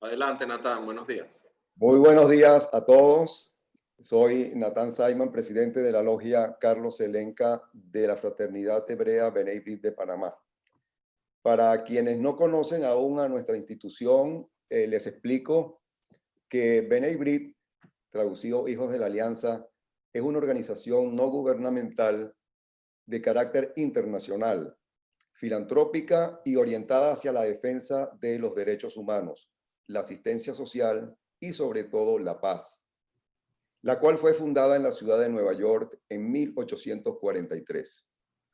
Adelante, Natán, buenos días. Muy buenos días a todos. Soy Natán Simon, presidente de la logia Carlos Selenca de la Fraternidad Hebrea B'nai B'rith de Panamá. Para quienes no conocen aún a nuestra institución, les explico que B'nai B'rith, traducido Hijos de la Alianza, es una organización no gubernamental de carácter internacional, filantrópica y orientada hacia la defensa de los derechos humanos, la asistencia social y sobre todo la paz, la cual fue fundada en la ciudad de Nueva York en 1843.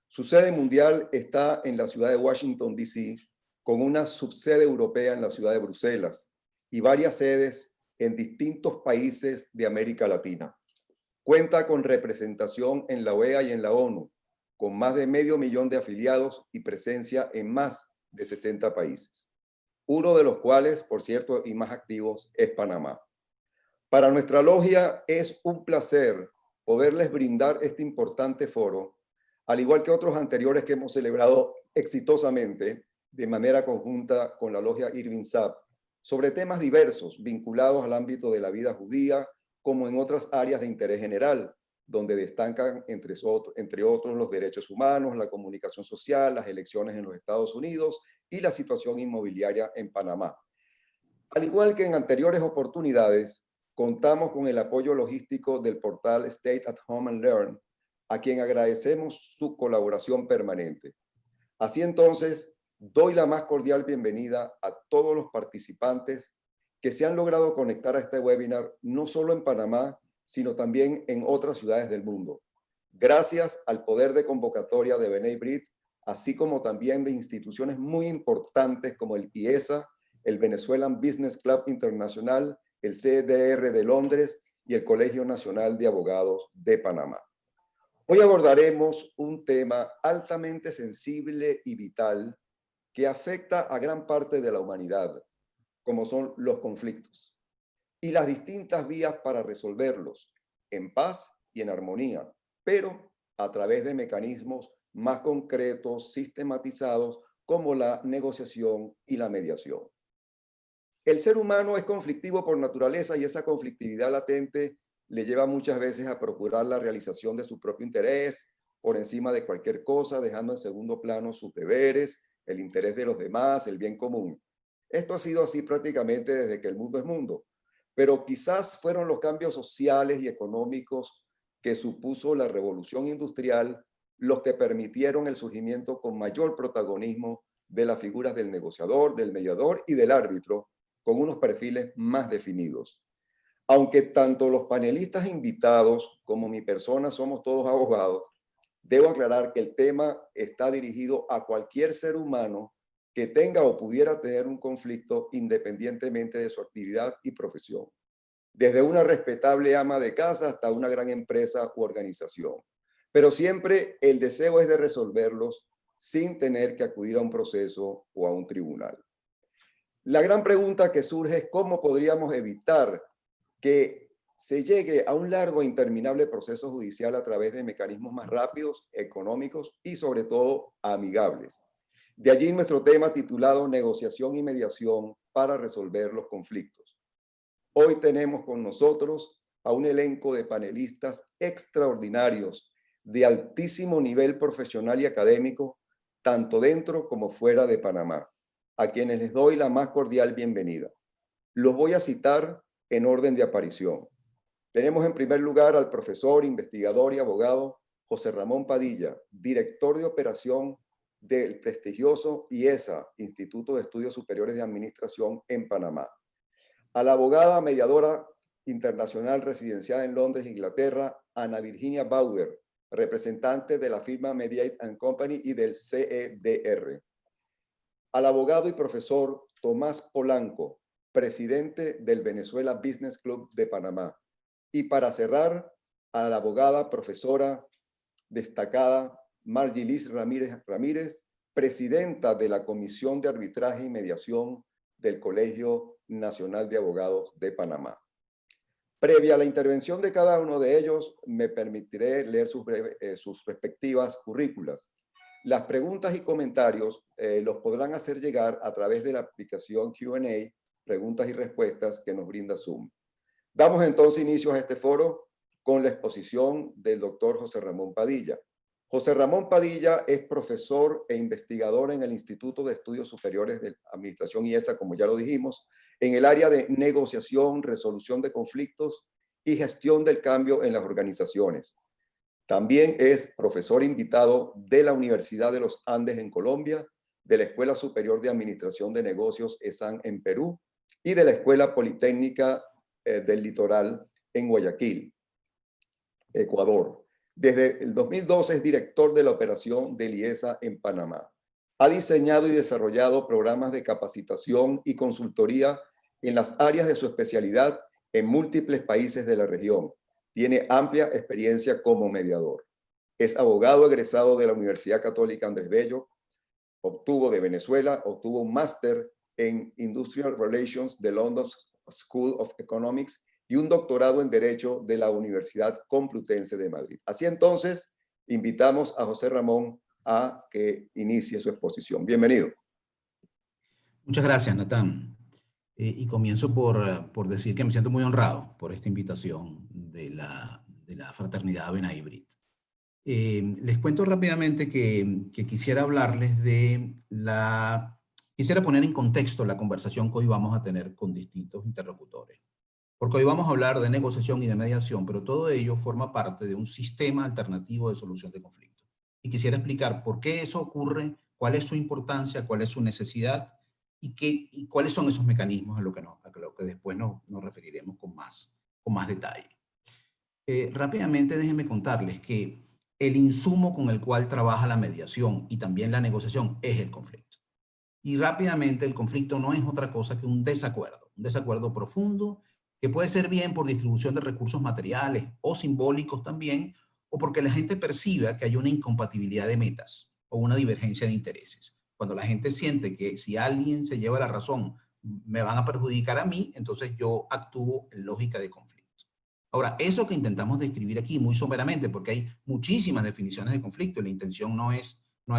Su sede mundial está en la ciudad de Washington, D.C., con una subsede europea en la ciudad de Bruselas y varias sedes en distintos países de América Latina. Cuenta con representación en la OEA y en la ONU, con más de 500,000 de afiliados y presencia en más de 60 países, uno de los cuales, por cierto, y más activos, es Panamá. Para nuestra logia es un placer poderles brindar este importante foro, al igual que otros anteriores que hemos celebrado exitosamente de manera conjunta con la logia Irving Sapp, sobre temas diversos vinculados al ámbito de la vida judía, como en otras áreas de interés general, donde destacan entre otros los derechos humanos, la comunicación social, las elecciones en los Estados Unidos y la situación inmobiliaria en Panamá. Al igual que en anteriores oportunidades, contamos con el apoyo logístico del portal Stay at Home and Learn, a quien agradecemos su colaboración permanente. Así entonces, doy la más cordial bienvenida a todos los participantes que se han logrado conectar a este webinar, no solo en Panamá, sino también en otras ciudades del mundo. Gracias al poder de convocatoria de B'nai B'rith, así como también de instituciones muy importantes como el IESA, el Venezuelan Business Club Internacional, el CDR de Londres y el Colegio Nacional de Abogados de Panamá. Hoy abordaremos un tema altamente sensible y vital que afecta a gran parte de la humanidad, como son los conflictos y las distintas vías para resolverlos en paz y en armonía, pero a través de mecanismos más concretos, sistematizados, como la negociación y la mediación. El ser humano es conflictivo por naturaleza y esa conflictividad latente le lleva muchas veces a procurar la realización de su propio interés por encima de cualquier cosa, dejando en segundo plano sus deberes, el interés de los demás, el bien común. Esto ha sido así prácticamente desde que el mundo es mundo, pero quizás fueron los cambios sociales y económicos que supuso la revolución industrial los que permitieron el surgimiento con mayor protagonismo de las figuras del negociador, del mediador y del árbitro, con unos perfiles más definidos. Aunque tanto los panelistas invitados como mi persona somos todos abogados, debo aclarar que el tema está dirigido a cualquier ser humano que tenga o pudiera tener un conflicto independientemente de su actividad y profesión, desde una respetable ama de casa hasta una gran empresa u organización. Pero siempre el deseo es de resolverlos sin tener que acudir a un proceso o a un tribunal. La gran pregunta que surge es cómo podríamos evitar que se llegue a un largo e interminable proceso judicial a través de mecanismos más rápidos, económicos y sobre todo amigables. De allí nuestro tema titulado Negociación y Mediación para resolver los conflictos. Hoy tenemos con nosotros a un elenco de panelistas extraordinarios de altísimo nivel profesional y académico, tanto dentro como fuera de Panamá, a quienes les doy la más cordial bienvenida. Los voy a citar en orden de aparición. Tenemos en primer lugar al profesor, investigador y abogado José Ramón Padilla, director de operación del prestigioso IESA, Instituto de Estudios Superiores de Administración en Panamá. A la abogada mediadora internacional residenciada en Londres, Inglaterra, Ana Virginia Bauer, representante de la firma Mediate & Company y del CEDR. Al abogado y profesor Tomás Polanco, presidente del Venezuela Business Club de Panamá. Y para cerrar, a la abogada profesora destacada Margie Liz Ramírez, presidenta de la Comisión de Arbitraje y Mediación del Colegio Nacional de Abogados de Panamá. Previa a la intervención de cada uno de ellos, me permitiré leer sus respectivas currículas. Las preguntas y comentarios los podrán hacer llegar a través de la aplicación Q&A preguntas y respuestas que nos brinda Zoom. Damos entonces inicio a este foro con la exposición del doctor José Ramón Padilla. José Ramón Padilla es profesor e investigador en el Instituto de Estudios Superiores de Administración IESA, como ya lo dijimos, en el área de negociación, resolución de conflictos y gestión del cambio en las organizaciones. También es profesor invitado de la Universidad de los Andes en Colombia, de la Escuela Superior de Administración de Negocios ESAN en Perú y de la Escuela Politécnica del Litoral en Guayaquil, Ecuador. Desde el 2012 es director de la operación del IESA en Panamá. Ha diseñado y desarrollado programas de capacitación y consultoría en las áreas de su especialidad en múltiples países de la región. Tiene amplia experiencia como mediador. Es abogado egresado de la Universidad Católica Andrés Bello. Obtuvo de Venezuela, obtuvo un máster en Industrial Relations de London School of Economics y un doctorado en Derecho de la Universidad Complutense de Madrid. Así entonces, invitamos a José Ramón a que inicie su exposición. Bienvenido. Muchas gracias, Natán. Y comienzo por decir que me siento muy honrado por esta invitación de la Fraternidad Benay Brit. Les cuento rápidamente que quisiera hablarles quisiera poner en contexto la conversación que hoy vamos a tener con distintos interlocutores. Porque hoy vamos a hablar de negociación y de mediación, pero todo ello forma parte de un sistema alternativo de solución de conflictos. Y quisiera explicar por qué eso ocurre, cuál es su importancia, cuál es su necesidad y cuáles son esos mecanismos a lo que después nos referiremos con más detalle. Rápidamente déjenme contarles que el insumo con el cual trabaja la mediación y también la negociación es el conflicto. Y rápidamente el conflicto no es otra cosa que un desacuerdo profundo que puede ser bien por distribución de recursos materiales o simbólicos también, o porque la gente perciba que hay una incompatibilidad de metas o una divergencia de intereses. Cuando la gente siente que si alguien se lleva la razón, me van a perjudicar a mí, entonces yo actúo en lógica de conflicto. Ahora, eso que intentamos describir aquí muy someramente, porque hay muchísimas definiciones de conflicto y la intención no es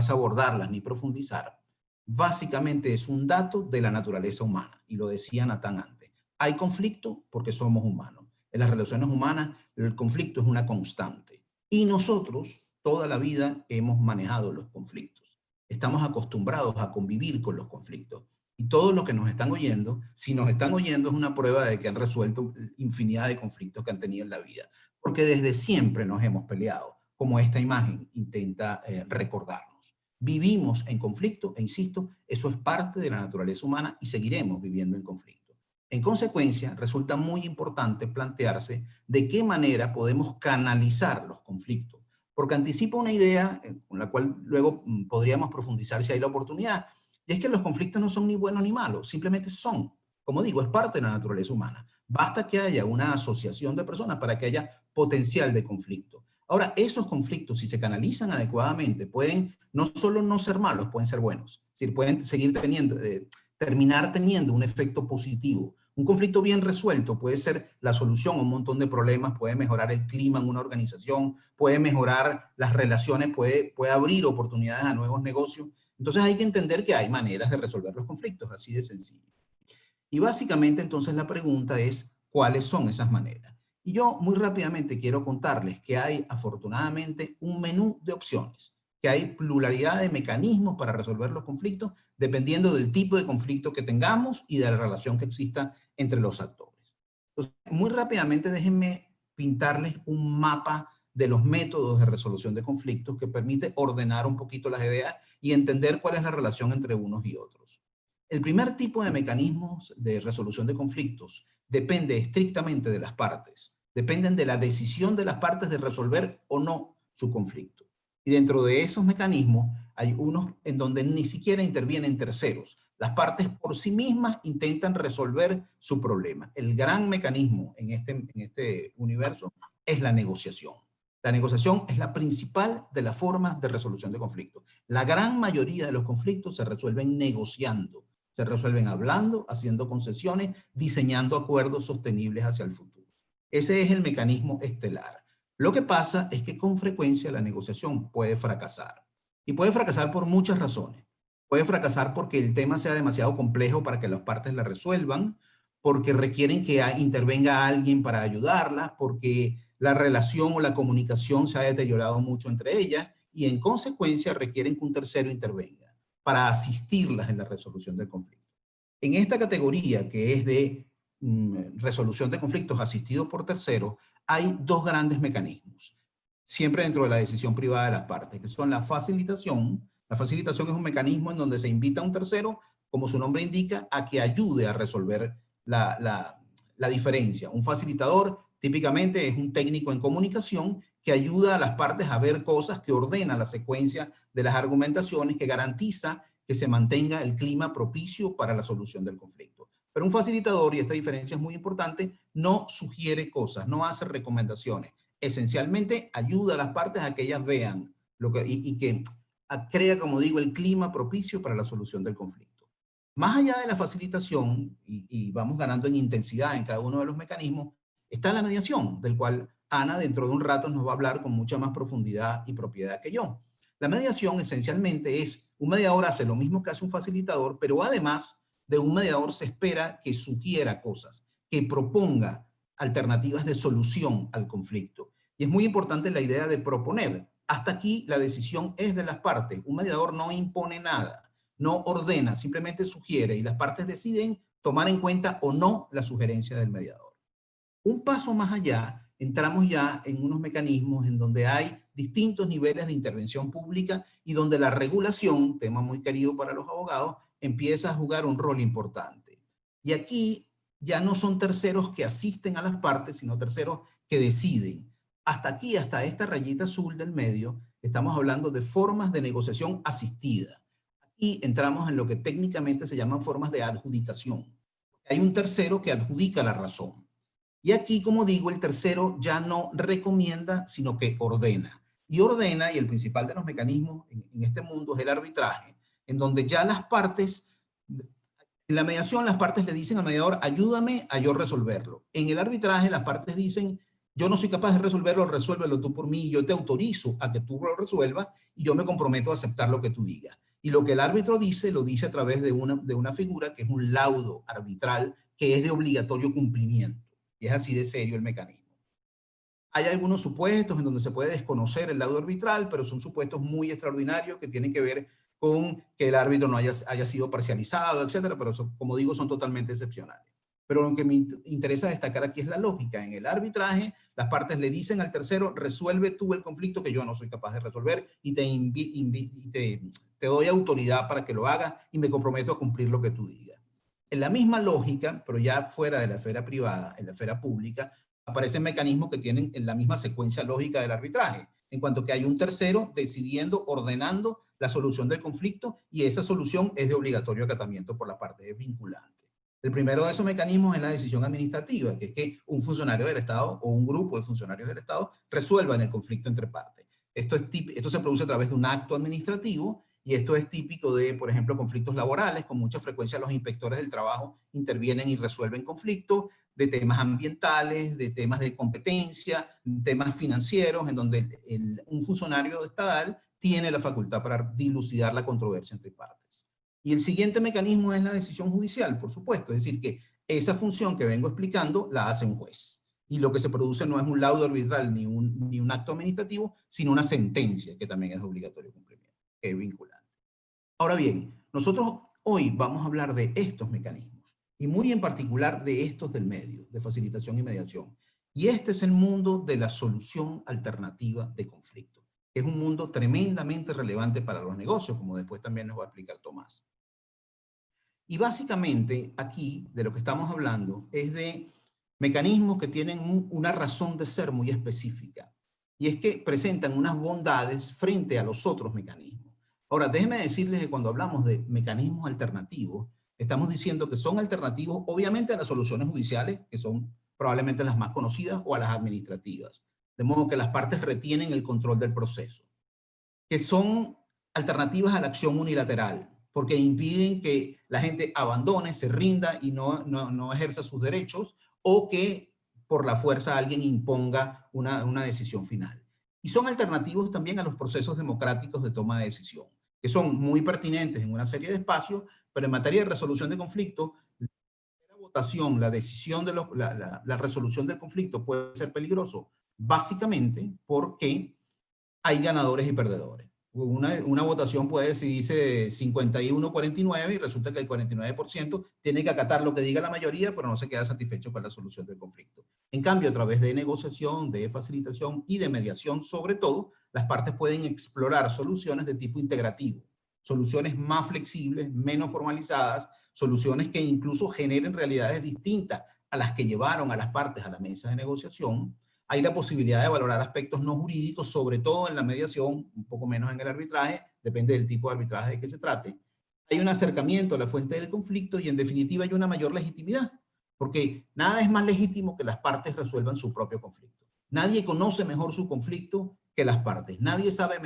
abordarlas ni profundizar, básicamente es un dato de la naturaleza humana, y lo decía Natán antes. Hay conflicto porque somos humanos. En las relaciones humanas, el conflicto es una constante. Y nosotros, toda la vida, hemos manejado los conflictos. Estamos acostumbrados a convivir con los conflictos. Y todos los que nos están oyendo, si nos están oyendo, es una prueba de que han resuelto infinidad de conflictos que han tenido en la vida. Porque desde siempre nos hemos peleado, como esta imagen intenta recordarnos. Vivimos en conflicto, e insisto, eso es parte de la naturaleza humana y seguiremos viviendo en conflicto. En consecuencia, resulta muy importante plantearse de qué manera podemos canalizar los conflictos, porque anticipa una idea con la cual luego podríamos profundizar si hay la oportunidad, y es que los conflictos no son ni buenos ni malos, simplemente son. Como digo, es parte de la naturaleza humana. Basta que haya una asociación de personas para que haya potencial de conflicto. Ahora, esos conflictos, si se canalizan adecuadamente, pueden no solo no ser malos, pueden ser buenos. Es decir, pueden terminar teniendo un efecto positivo. Un conflicto bien resuelto puede ser la solución a un montón de problemas, puede mejorar el clima en una organización, puede mejorar las relaciones, puede abrir oportunidades a nuevos negocios. Entonces hay que entender que hay maneras de resolver los conflictos, así de sencillo. Y básicamente entonces la pregunta es, ¿cuáles son esas maneras? Y yo muy rápidamente quiero contarles que hay afortunadamente un menú de opciones, que hay pluralidad de mecanismos para resolver los conflictos dependiendo del tipo de conflicto que tengamos y de la relación que exista entre los actores. Entonces, muy rápidamente déjenme pintarles un mapa de los métodos de resolución de conflictos que permite ordenar un poquito las ideas y entender cuál es la relación entre unos y otros. El primer tipo de mecanismos de resolución de conflictos depende estrictamente de las partes. Dependen de la decisión de las partes de resolver o no su conflicto. Y dentro de esos mecanismos hay unos en donde ni siquiera intervienen terceros. Las partes por sí mismas intentan resolver su problema. El gran mecanismo en este universo es la negociación. La negociación es la principal de las formas de resolución de conflictos. La gran mayoría de los conflictos se resuelven negociando, se resuelven hablando, haciendo concesiones, diseñando acuerdos sostenibles hacia el futuro. Ese es el mecanismo estelar. Lo que pasa es que con frecuencia la negociación puede fracasar. Y puede fracasar por muchas razones. Puede fracasar porque el tema sea demasiado complejo para que las partes la resuelvan, porque requieren que intervenga alguien para ayudarlas, porque la relación o la comunicación se ha deteriorado mucho entre ellas y en consecuencia requieren que un tercero intervenga para asistirlas en la resolución del conflicto. En esta categoría que es de resolución de conflictos asistidos por terceros, hay dos grandes mecanismos, siempre dentro de la decisión privada de las partes, que son la facilitación. La facilitación es un mecanismo en donde se invita a un tercero, como su nombre indica, a que ayude a resolver la diferencia. Un facilitador típicamente es un técnico en comunicación que ayuda a las partes a ver cosas, que ordena la secuencia de las argumentaciones, que garantiza que se mantenga el clima propicio para la solución del conflicto. Pero un facilitador, y esta diferencia es muy importante, no sugiere cosas, no hace recomendaciones. Esencialmente ayuda a las partes a que ellas vean y que crea, como digo, el clima propicio para la solución del conflicto. Más allá de la facilitación, y vamos ganando en intensidad en cada uno de los mecanismos, está la mediación, del cual Ana dentro de un rato nos va a hablar con mucha más profundidad y propiedad que yo. La mediación esencialmente es, un mediador hace lo mismo que hace un facilitador, pero además de un mediador se espera que sugiera cosas, que proponga alternativas de solución al conflicto. Y es muy importante la idea de proponer. Hasta aquí la decisión es de las partes. Un mediador no impone nada, no ordena, simplemente sugiere y las partes deciden tomar en cuenta o no la sugerencia del mediador. Un paso más allá, entramos ya en unos mecanismos en donde hay distintos niveles de intervención pública y donde la regulación, tema muy querido para los abogados, empieza a jugar un rol importante. Y aquí ya no son terceros que asisten a las partes, sino terceros que deciden. Hasta aquí, hasta esta rayita azul del medio, estamos hablando de formas de negociación asistida. Aquí entramos en lo que técnicamente se llaman formas de adjudicación. Hay un tercero que adjudica la razón. Y aquí, como digo, el tercero ya no recomienda, sino que ordena. Y ordena, y el principal de los mecanismos en este mundo es el arbitraje, en donde ya las partes, en la mediación las partes le dicen al mediador, ayúdame a yo resolverlo. En el arbitraje las partes dicen, yo no soy capaz de resolverlo, resuélvelo tú por mí, yo te autorizo a que tú lo resuelvas y yo me comprometo a aceptar lo que tú digas. Y lo que el árbitro dice, lo dice a través de una figura que es un laudo arbitral que es de obligatorio cumplimiento. Y es así de serio el mecanismo. Hay algunos supuestos en donde se puede desconocer el laudo arbitral, pero son supuestos muy extraordinarios que tienen que ver con que el árbitro no haya sido parcializado, etcétera, pero son, como digo, son totalmente excepcionales. Pero lo que me interesa destacar aquí es la lógica. En el arbitraje, las partes le dicen al tercero, resuelve tú el conflicto que yo no soy capaz de resolver y te doy autoridad para que lo hagas y me comprometo a cumplir lo que tú digas. En la misma lógica, pero ya fuera de la esfera privada, en la esfera pública, aparecen mecanismos que tienen en la misma secuencia lógica del arbitraje, en cuanto que hay un tercero decidiendo, ordenando la solución del conflicto y esa solución es de obligatorio acatamiento por la parte vinculante. El primero de esos mecanismos es la decisión administrativa, que es que un funcionario del Estado o un grupo de funcionarios del Estado resuelvan el conflicto entre partes. Esto se produce a través de un acto administrativo y esto es típico de, por ejemplo, conflictos laborales. Con mucha frecuencia los inspectores del trabajo intervienen y resuelven conflictos de temas ambientales, de temas de competencia, temas financieros, en donde un funcionario estatal tiene la facultad para dilucidar la controversia entre partes. Y el siguiente mecanismo es la decisión judicial, por supuesto. Es decir, que esa función que vengo explicando la hace un juez. Y lo que se produce no es un laudo arbitral ni un acto administrativo, sino una sentencia, que también es de obligatorio cumplimiento, que es vinculante. Ahora bien, nosotros hoy vamos a hablar de estos mecanismos, y muy en particular de estos del medio, de facilitación y mediación. Y este es el mundo de la solución alternativa de conflicto, que es un mundo tremendamente relevante para los negocios, como después también nos va a explicar Tomás. Y básicamente aquí de lo que estamos hablando es de mecanismos que tienen una razón de ser muy específica. Y es que presentan unas bondades frente a los otros mecanismos. Ahora, déjenme decirles que cuando hablamos de mecanismos alternativos, estamos diciendo que son alternativos obviamente a las soluciones judiciales, que son probablemente las más conocidas, o a las administrativas. De modo que las partes retienen el control del proceso. Que son alternativas a la acción unilateral, porque impiden que la gente abandone, se rinda y no ejerza sus derechos, o que por la fuerza alguien imponga una decisión final. Y son alternativos también a los procesos democráticos de toma de decisión, que son muy pertinentes en una serie de espacios, pero en materia de resolución de conflictos, la votación, la decisión de la resolución del conflicto puede ser peligroso, básicamente porque hay ganadores y perdedores. Una votación puede decidirse 51-49 y resulta que el 49% tiene que acatar lo que diga la mayoría, pero no se queda satisfecho con la solución del conflicto. En cambio, a través de negociación, de facilitación y de mediación, sobre todo, las partes pueden explorar soluciones de tipo integrativo, soluciones más flexibles, menos formalizadas, soluciones que incluso generen realidades distintas a las que llevaron a las partes a la mesa de negociación. Hay la posibilidad de valorar aspectos no jurídicos, sobre todo en la mediación, un poco menos en el arbitraje, depende del tipo de arbitraje de que se trate. Hay un acercamiento a la fuente del conflicto y en definitiva hay una mayor legitimidad, porque nada es más legítimo que las partes resuelvan su propio conflicto. Nadie conoce mejor su conflicto que las partes. Nadie sabe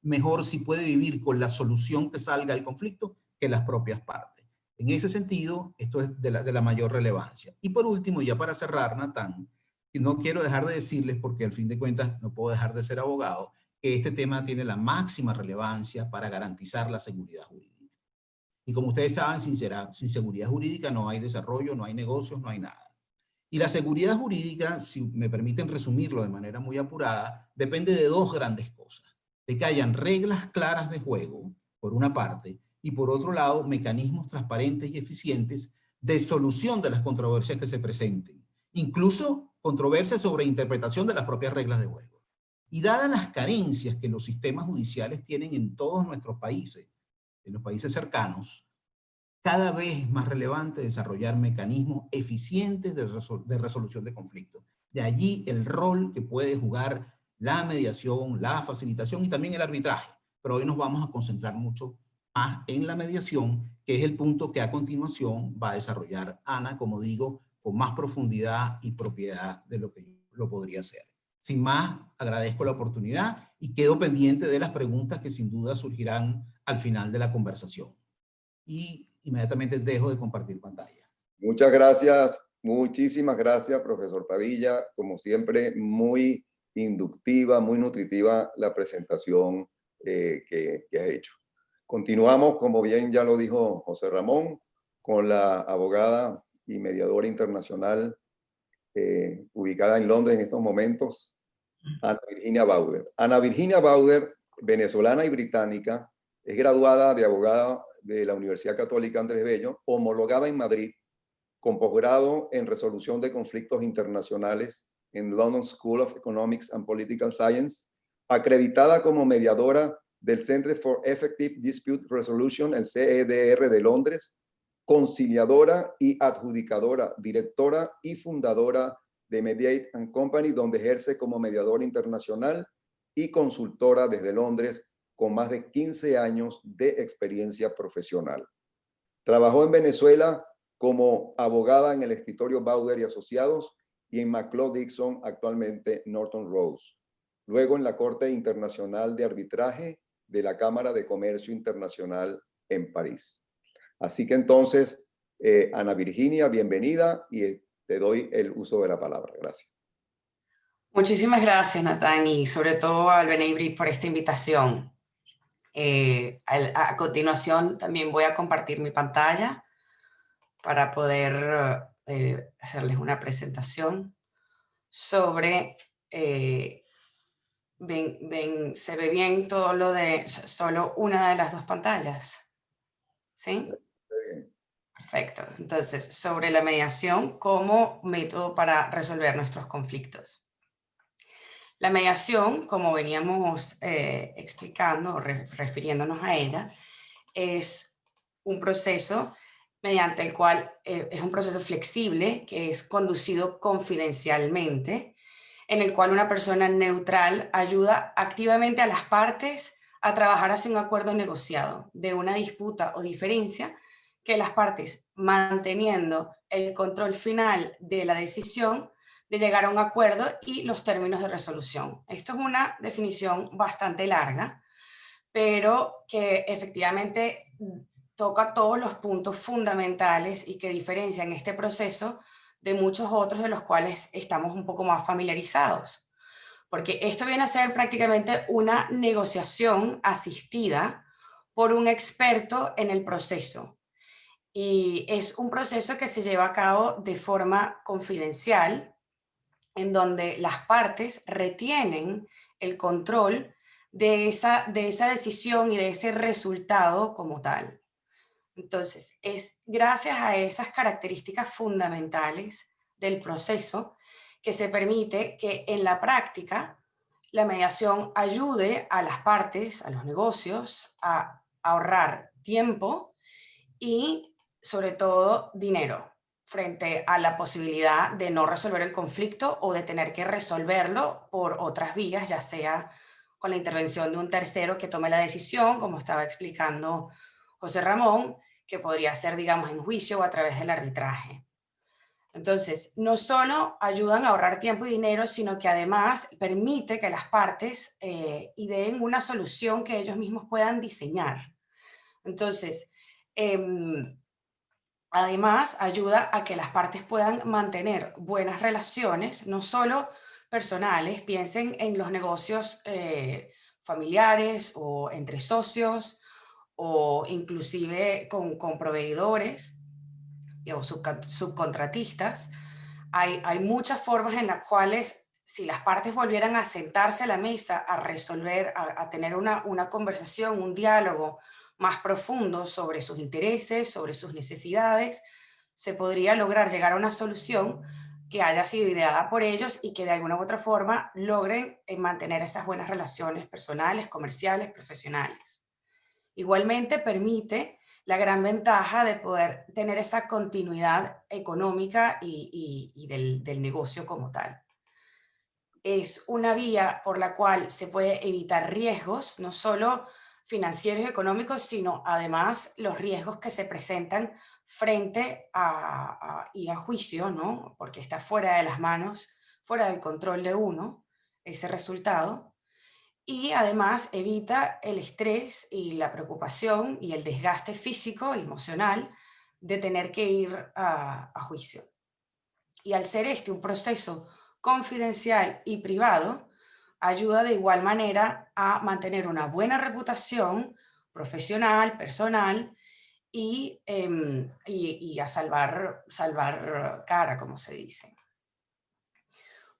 mejor si puede vivir con la solución que salga del conflicto que las propias partes. En ese sentido, esto es de la mayor relevancia. Y por último, ya para cerrar, Natán, y no quiero dejar de decirles, porque al fin de cuentas no puedo dejar de ser abogado, que este tema tiene la máxima relevancia para garantizar la seguridad jurídica. Y como ustedes saben, sin seguridad jurídica no hay desarrollo, no hay negocios, no hay nada. Y la seguridad jurídica, si me permiten resumirlo de manera muy apurada, depende de dos grandes cosas. De que hayan reglas claras de juego, por una parte, y por otro lado, mecanismos transparentes y eficientes de solución de las controversias que se presenten. Incluso controversias sobre interpretación de las propias reglas de juego. Y dadas las carencias que los sistemas judiciales tienen en todos nuestros países, en los países cercanos, cada vez es más relevante desarrollar mecanismos eficientes de resolución de conflictos. De allí el rol que puede jugar la mediación, la facilitación y también el arbitraje. Pero hoy nos vamos a concentrar mucho más en la mediación, que es el punto que a continuación va a desarrollar Ana, como digo, con más profundidad y propiedad de lo que yo lo podría hacer. Sin más, agradezco la oportunidad y quedo pendiente de las preguntas que sin duda surgirán al final de la conversación. Y inmediatamente dejo de compartir pantalla. Muchas gracias, muchísimas gracias, profesor Padilla. Como siempre, muy inductiva, muy nutritiva la presentación que ha hecho. Continuamos, como bien ya lo dijo José Ramón, con la abogada y mediadora internacional ubicada en Londres en estos momentos, Ana Virginia Bauder. Ana Virginia Bauder, venezolana y británica, es graduada de abogada de la Universidad Católica Andrés Bello, homologada en Madrid, con posgrado en resolución de conflictos internacionales en London School of Economics and Political Science, acreditada como mediadora del Center for Effective Dispute Resolution, el CEDR de Londres, conciliadora y adjudicadora, directora y fundadora de Mediate & Company, donde ejerce como mediadora internacional y consultora desde Londres, con más de 15 años de experiencia profesional. Trabajó en Venezuela como abogada en el escritorio Bauder y Asociados y en McClough Dixon, actualmente Norton Rose. Luego en la Corte Internacional de Arbitraje de la Cámara de Comercio Internacional en París. Así que entonces, Ana Virginia, bienvenida y te doy el uso de la palabra. Gracias. Muchísimas gracias, Natán, y sobre todo al Benebrit por esta invitación. A continuación también voy a compartir mi pantalla para poder hacerles una presentación sobre... ¿se ve bien todo lo de solo una de las dos pantallas? ¿Sí? Perfecto. Entonces, sobre la mediación como método para resolver nuestros conflictos. La mediación, como veníamos explicando o refiriéndonos a ella, es un proceso mediante el cual es un proceso flexible que es conducido confidencialmente, en el cual una persona neutral ayuda activamente a las partes a trabajar hacia un acuerdo negociado de una disputa o diferencia que las partes, manteniendo el control final de la decisión, de llegar a un acuerdo y los términos de resolución. Esto es una definición bastante larga, pero que efectivamente toca todos los puntos fundamentales y que diferencian este proceso de muchos otros de los cuales estamos un poco más familiarizados. Porque esto viene a ser prácticamente una negociación asistida por un experto en el proceso. Y es un proceso que se lleva a cabo de forma confidencial, en donde las partes retienen el control de esa decisión y de ese resultado como tal. Entonces, es gracias a esas características fundamentales del proceso que se permite que en la práctica la mediación ayude a las partes, a los negocios, a ahorrar tiempo y sobre todo dinero frente a la posibilidad de no resolver el conflicto o de tener que resolverlo por otras vías, ya sea con la intervención de un tercero que tome la decisión, como estaba explicando José Ramón, que podría ser, digamos, en juicio o a través del arbitraje. Entonces, no solo ayudan a ahorrar tiempo y dinero, sino que además permite que las partes ideen una solución que ellos mismos puedan diseñar. Entonces, además, ayuda a que las partes puedan mantener buenas relaciones, no solo personales, piensen en los negocios familiares o entre socios o inclusive con proveedores o subcontratistas. Hay muchas formas en las cuales si las partes volvieran a sentarse a la mesa a resolver, a tener una conversación, un diálogo más profundo sobre sus intereses, sobre sus necesidades, se podría lograr llegar a una solución que haya sido ideada por ellos y que de alguna u otra forma logren mantener esas buenas relaciones personales, comerciales, profesionales. Igualmente permite la gran ventaja de poder tener esa continuidad económica y del negocio como tal. Es una vía por la cual se puede evitar riesgos, no solo financieros y económicos, sino además los riesgos que se presentan frente a ir a juicio, ¿no? Porque está fuera de las manos, fuera del control de uno, ese resultado. Y además evita el estrés y la preocupación y el desgaste físico y emocional de tener que ir a juicio. Y al ser este un proceso confidencial y privado, ayuda de igual manera a mantener una buena reputación profesional, personal y a salvar cara, como se dice.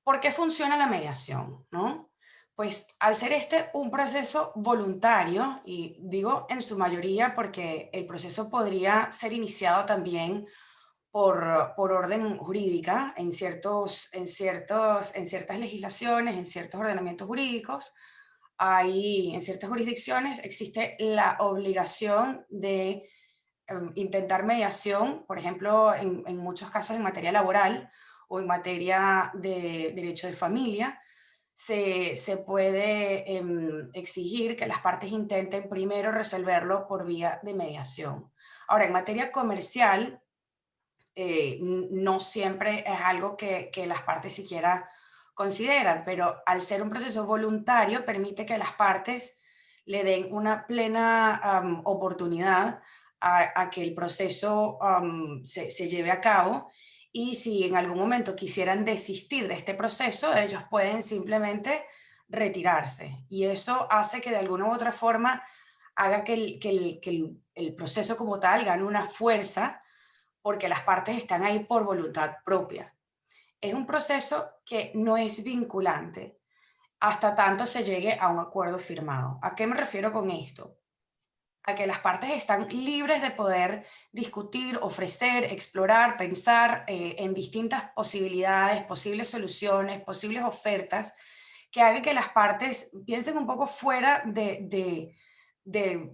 ¿Por qué funciona la mediación? ¿No? Pues al ser este un proceso voluntario, y digo en su mayoría porque el proceso podría ser iniciado también por orden jurídica en ciertas legislaciones, en ciertos ordenamientos jurídicos, en ciertas jurisdicciones existe la obligación de intentar mediación, por ejemplo, en muchos casos en materia laboral o en materia de derecho de familia, se puede exigir que las partes intenten primero resolverlo por vía de mediación. Ahora, en materia comercial, no siempre es algo que las partes siquiera consideran, pero al ser un proceso voluntario permite que las partes le den una plena oportunidad a que el proceso se lleve a cabo, y si en algún momento quisieran desistir de este proceso, ellos pueden simplemente retirarse, y eso hace que de alguna u otra forma haga que el proceso como tal gane una fuerza porque las partes están ahí por voluntad propia. Es un proceso que no es vinculante hasta tanto se llegue a un acuerdo firmado. ¿A qué me refiero con esto? A que las partes están libres de poder discutir, ofrecer, explorar, pensar en distintas posibilidades, posibles soluciones, posibles ofertas, que hagan que las partes piensen un poco fuera de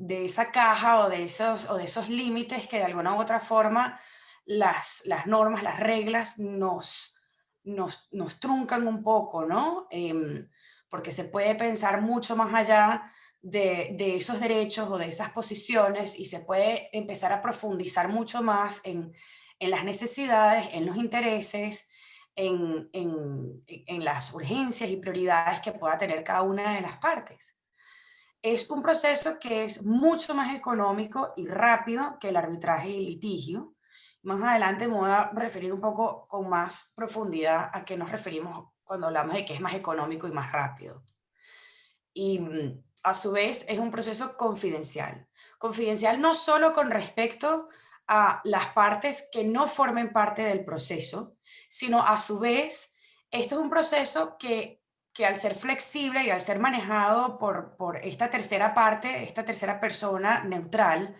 esa caja o de esos límites que de alguna u otra forma las normas, las reglas nos truncan un poco, ¿no? Porque se puede pensar mucho más allá de esos derechos o de esas posiciones, y se puede empezar a profundizar mucho más en las necesidades, en los intereses, en las urgencias y prioridades que pueda tener cada una de las partes. Es un proceso que es mucho más económico y rápido que el arbitraje y el litigio. Más adelante me voy a referir un poco con más profundidad a qué nos referimos cuando hablamos de que es más económico y más rápido. Y a su vez es un proceso confidencial. Confidencial no solo con respecto a las partes que no formen parte del proceso, sino a su vez, esto es un proceso que al ser flexible y al ser manejado por esta tercera parte, esta tercera persona neutral,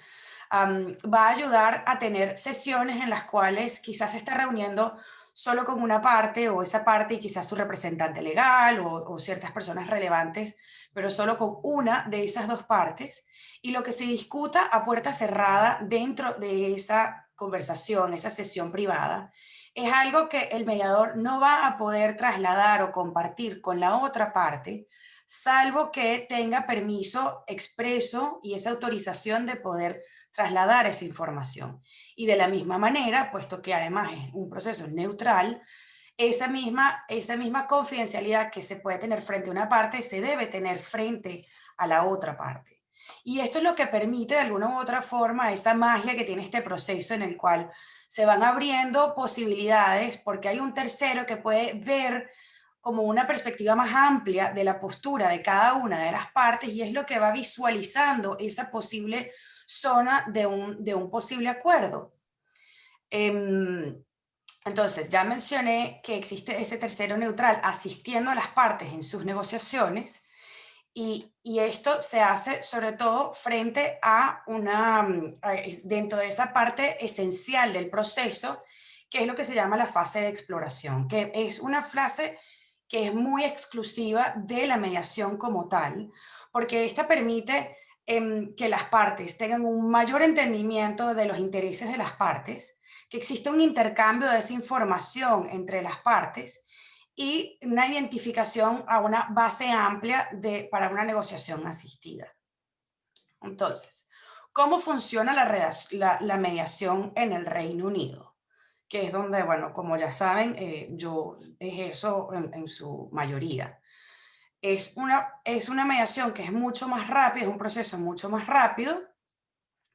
va a ayudar a tener sesiones en las cuales quizás se está reuniendo solo con una parte o esa parte y quizás su representante legal o ciertas personas relevantes, pero solo con una de esas dos partes. Y lo que se discuta a puerta cerrada dentro de esa conversación, esa sesión privada, es algo que el mediador no va a poder trasladar o compartir con la otra parte, salvo que tenga permiso expreso y esa autorización de poder trasladar esa información. Y de la misma manera, puesto que además es un proceso neutral, esa misma confidencialidad que se puede tener frente a una parte se debe tener frente a la otra parte. Y esto es lo que permite de alguna u otra forma esa magia que tiene este proceso en el cual se van abriendo posibilidades porque hay un tercero que puede ver como una perspectiva más amplia de la postura de cada una de las partes y es lo que va visualizando esa posible zona de un posible acuerdo. Entonces, ya mencioné que existe ese tercero neutral asistiendo a las partes en sus negociaciones y esto se hace sobre todo frente a dentro de esa parte esencial del proceso, que es lo que se llama la fase de exploración, que es una fase que es muy exclusiva de la mediación como tal, porque esta permite que las partes tengan un mayor entendimiento de los intereses de las partes, que existe un intercambio de esa información entre las partes y una identificación a una base amplia para una negociación asistida. Entonces, ¿cómo funciona la mediación en el Reino Unido? Que es donde, bueno, como ya saben, yo ejerzo en su mayoría. Es una mediación que es mucho más rápida, es un proceso mucho más rápido,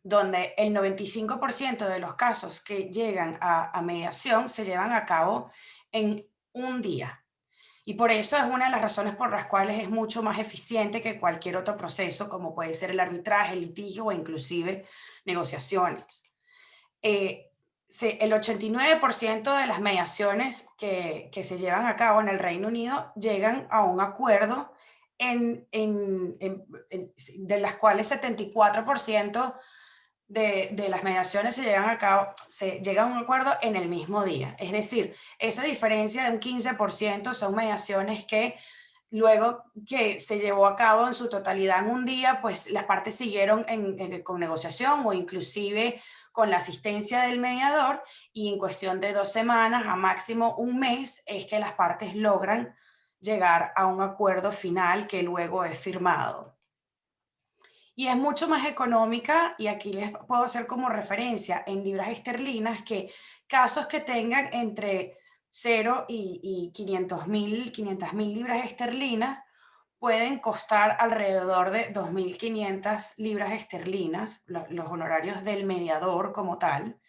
donde el 95% de los casos que llegan a mediación se llevan a cabo en un día. Y por eso es una de las razones por las cuales es mucho más eficiente que cualquier otro proceso, como puede ser el arbitraje, el litigio o inclusive negociaciones. El 89% de las mediaciones que se llevan a cabo en el Reino Unido llegan a un acuerdo de las cuales 74% de las mediaciones se llegan a cabo, se llega a un acuerdo en el mismo día. Es decir, esa diferencia de un 15% son mediaciones que luego que se llevó a cabo en su totalidad en un día, pues las partes siguieron con negociación o inclusive con la asistencia del mediador y en cuestión de 2 semanas a máximo un mes es que las partes logran llegar a un acuerdo final que luego es firmado. Y es mucho más económica, y aquí les puedo hacer como referencia en libras esterlinas que casos que tengan entre 0 y 500.000 libras esterlinas pueden costar alrededor de 2.500 libras esterlinas, los honorarios del mediador como tal,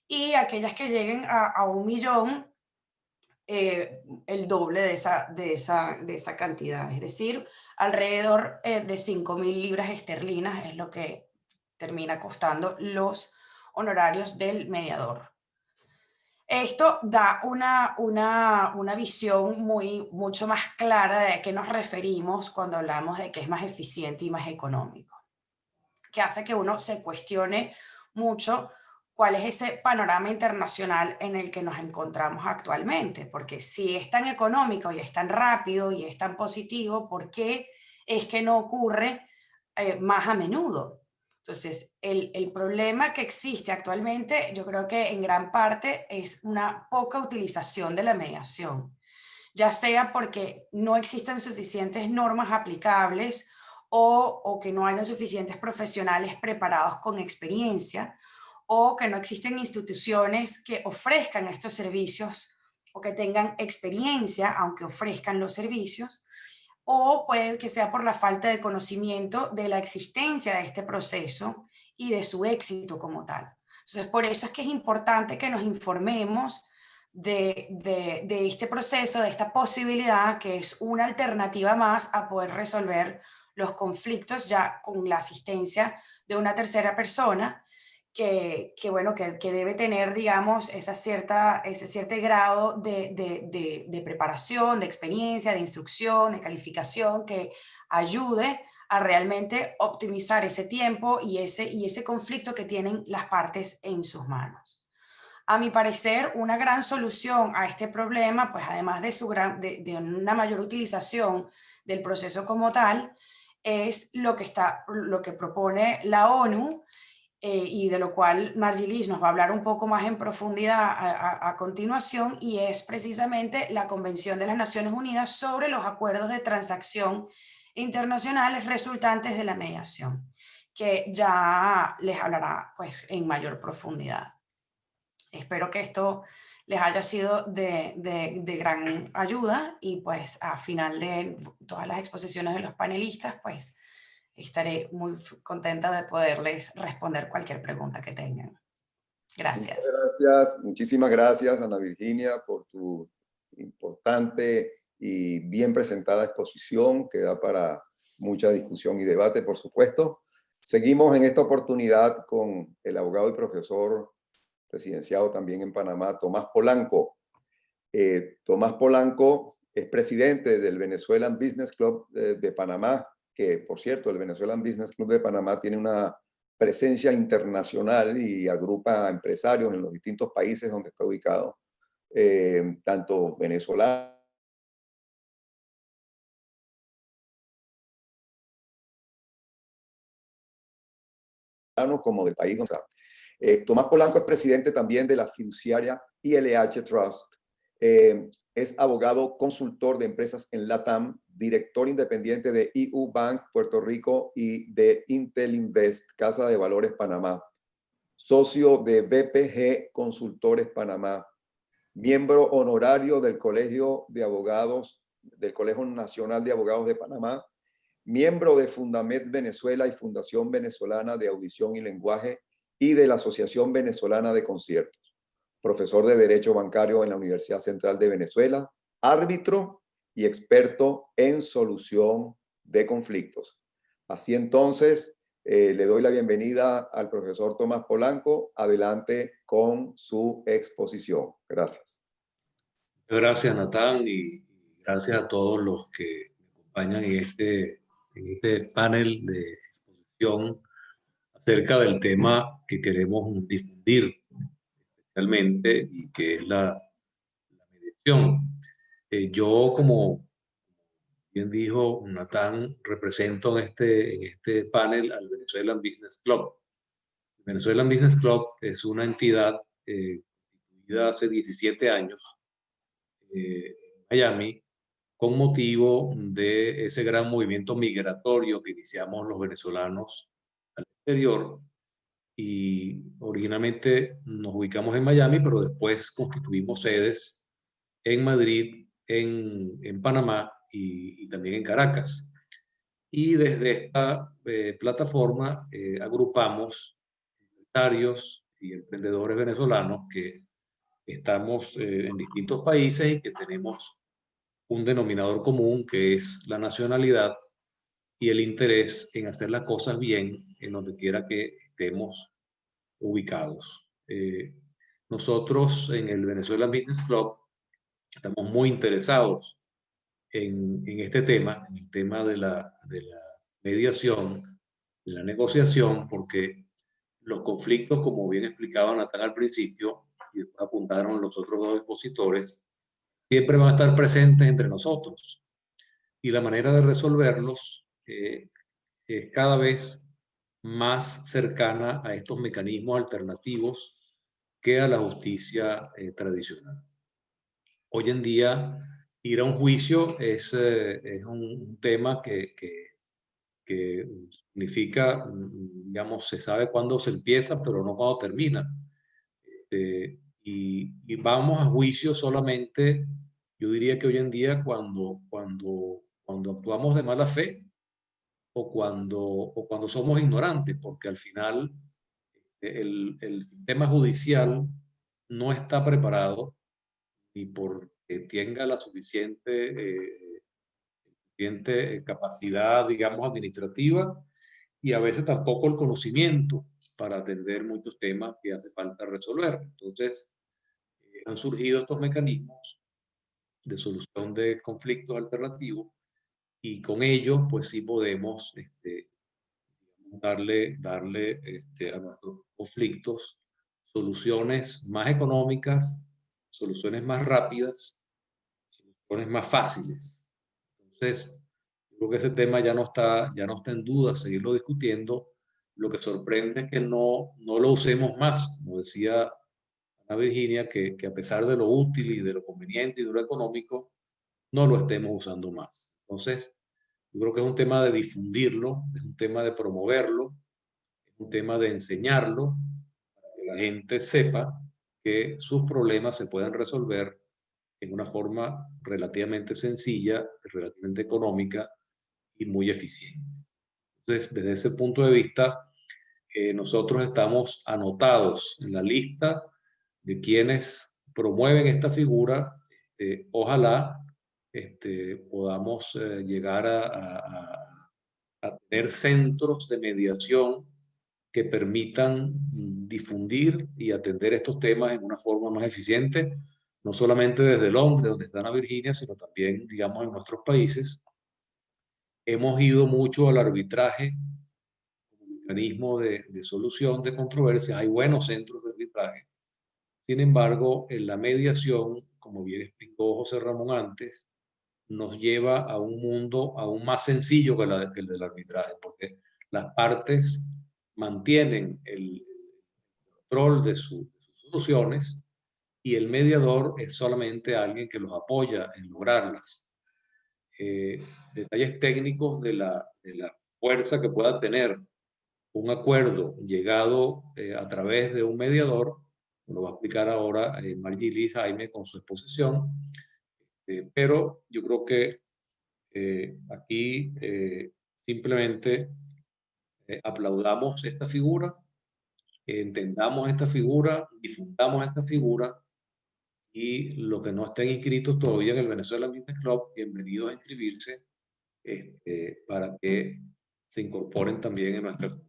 y aquellas que lleguen a 1 millón, el doble de esa cantidad, es decir, alrededor de 5.000 libras esterlinas es lo que termina costando los honorarios del mediador. Esto da una visión mucho más clara de a qué nos referimos cuando hablamos de que es más eficiente y más económico, que hace que uno se cuestione mucho cuál es ese panorama internacional en el que nos encontramos actualmente, porque si es tan económico y es tan rápido y es tan positivo, ¿por qué es que no ocurre más a menudo? Entonces, el problema que existe actualmente, yo creo que en gran parte es una poca utilización de la mediación, ya sea porque no existen suficientes normas aplicables o que no hayan suficientes profesionales preparados con experiencia, o que no existen instituciones que ofrezcan estos servicios o que tengan experiencia aunque ofrezcan los servicios, o puede que sea por la falta de conocimiento de la existencia de este proceso y de su éxito como tal. Entonces, por eso es que es importante que nos informemos de este proceso, de esta posibilidad que es una alternativa más a poder resolver los conflictos ya con la asistencia de una tercera persona que debe tener, digamos, ese cierto grado de preparación, de experiencia, de instrucción, de calificación, que ayude a realmente optimizar ese tiempo y ese conflicto que tienen las partes en sus manos. A mi parecer, una gran solución a este problema, pues además de una mayor utilización del proceso como tal, es lo que propone la ONU, y de lo cual Margie nos va a hablar un poco más en profundidad a continuación, y es precisamente la Convención de las Naciones Unidas sobre los acuerdos de transacción internacionales resultantes de la mediación, que ya les hablará pues en mayor profundidad. Espero que esto les haya sido de gran ayuda, y pues a final de todas las exposiciones de los panelistas, pues estaré muy contenta de poderles responder cualquier pregunta que tengan. Gracias. Muchísimas gracias, Ana Virginia, por tu importante y bien presentada exposición que da para mucha discusión y debate, por supuesto. Seguimos en esta oportunidad con el abogado y profesor residenciado también en Panamá, Tomás Polanco. Tomás Polanco es presidente del Venezuelan Business Club de Panamá, que, por cierto, el Venezuelan Business Club de Panamá tiene una presencia internacional y agrupa a empresarios en los distintos países donde está ubicado, tanto venezolanos como del país donde está. Tomás Polanco es presidente también de la fiduciaria ILH Trust. Es abogado consultor de empresas en LATAM, director independiente de EU Bank Puerto Rico y de Intel Invest, Casa de Valores Panamá, socio de BPG Consultores Panamá, miembro honorario del Colegio de Abogados, del Colegio Nacional de Abogados de Panamá, miembro de Fundamed Venezuela y Fundación Venezolana de Audición y Lenguaje y de la Asociación Venezolana de Conciertos, profesor de Derecho Bancario en la Universidad Central de Venezuela, árbitro y experto en solución de conflictos. Así entonces, le doy la bienvenida al profesor Tomás Polanco. Adelante con su exposición. Gracias. Gracias, Natán, y gracias a todos los que me acompañan en este panel de exposición acerca del tema que queremos difundir especialmente, y que es la mediación. Yo, como bien dijo Natán, represento en este panel al Venezuelan Business Club. El Venezuelan Business Club es una entidad constituida hace 17 años en Miami, con motivo de ese gran movimiento migratorio que iniciamos los venezolanos al exterior. Y originalmente nos ubicamos en Miami, pero después constituimos sedes en Madrid, en Panamá y también en Caracas. Y desde esta plataforma agrupamos empresarios y emprendedores venezolanos que estamos en distintos países y que tenemos un denominador común, que es la nacionalidad y el interés en hacer las cosas bien en donde quiera que estemos ubicados. Nosotros en el Venezuelan Business Club estamos muy interesados en este tema, en el tema de la mediación, de la negociación, porque los conflictos, como bien explicaba Natán al principio, y apuntaron los otros dos expositores, siempre van a estar presentes entre nosotros. Y la manera de resolverlos es cada vez más cercana a estos mecanismos alternativos que a la justicia tradicional. Hoy en día, ir a un juicio es un tema que significa, digamos, se sabe cuándo se empieza, pero no cuándo termina. Y vamos a juicio solamente, yo diría que hoy en día, cuando actuamos de mala fe, o cuando somos ignorantes, porque al final el sistema judicial no está preparado ni porque tenga la suficiente suficiente capacidad, digamos, administrativa, y a veces tampoco el conocimiento para atender muchos temas que hace falta resolver. Entonces, han surgido estos mecanismos de solución de conflictos alternativos, y con ellos, pues sí podemos darle a nuestros conflictos soluciones más económicas, soluciones más rápidas, soluciones más fáciles. Entonces, yo creo que ese tema ya no está en duda seguirlo discutiendo. Lo que sorprende es que no lo usemos más. Como decía Ana Virginia, que a pesar de lo útil y de lo conveniente y de lo económico, no lo estemos usando más. Entonces, yo creo que es un tema de difundirlo, es un tema de promoverlo, es un tema de enseñarlo, para que la gente sepa que sus problemas se pueden resolver en una forma relativamente sencilla, relativamente económica y muy eficiente. Entonces, desde ese punto de vista, nosotros estamos anotados en la lista de quienes promueven esta figura. Ojalá podamos llegar a tener centros de mediación que permitan difundir y atender estos temas en una forma más eficiente, no solamente desde Londres, donde está Ana Virginia, sino también, digamos, en nuestros países. Hemos ido mucho al arbitraje como mecanismo de solución de controversias. Hay buenos centros de arbitraje. Sin embargo, en la mediación, como bien explicó José Ramón antes, nos lleva a un mundo aún más sencillo que el del arbitraje, porque las partes mantienen el control de sus soluciones, y el mediador es solamente alguien que los apoya en lograrlas. Detalles técnicos de la fuerza que pueda tener un acuerdo llegado a través de un mediador, lo va a explicar ahora Margie Liz Jaime con su exposición, pero yo creo que aquí simplemente aplaudamos esta figura, entendamos esta figura, difundamos esta figura, y los que no estén inscritos todavía en el Venezuela Business Club, bienvenidos a inscribirse para que se incorporen también en nuestra comunidad.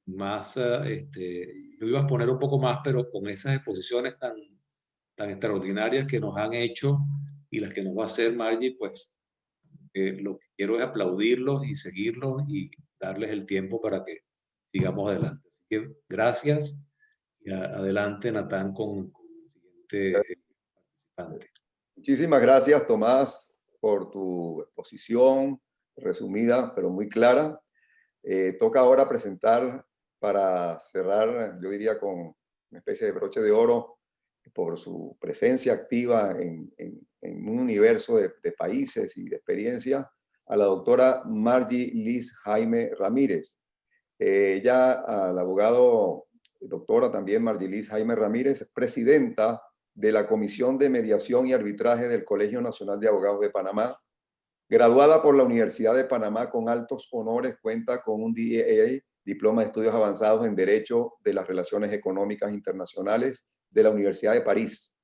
Más, yo iba a poner un poco más, pero con esas exposiciones tan extraordinarias que nos han hecho y las que nos va a hacer Margie, pues lo que quiero es aplaudirlos y seguirlos y darles el tiempo para que sigamos adelante. Así que gracias, y adelante Natán con el siguiente participante. Muchísimas gracias, Tomás, por tu exposición resumida, pero muy clara. Toca ahora presentar, para cerrar, yo diría con una especie de broche de oro, por su presencia activa en un universo de países y de experiencia, a la doctora Margie Liz Jaime Ramírez. Al abogado, doctora también Margie Liz Jaime Ramírez, presidenta de la Comisión de Mediación y Arbitraje del Colegio Nacional de Abogados de Panamá. Graduada por la Universidad de Panamá con altos honores, cuenta con un DEA, Diploma de Estudios Avanzados en Derecho de las Relaciones Económicas Internacionales de la Universidad de París,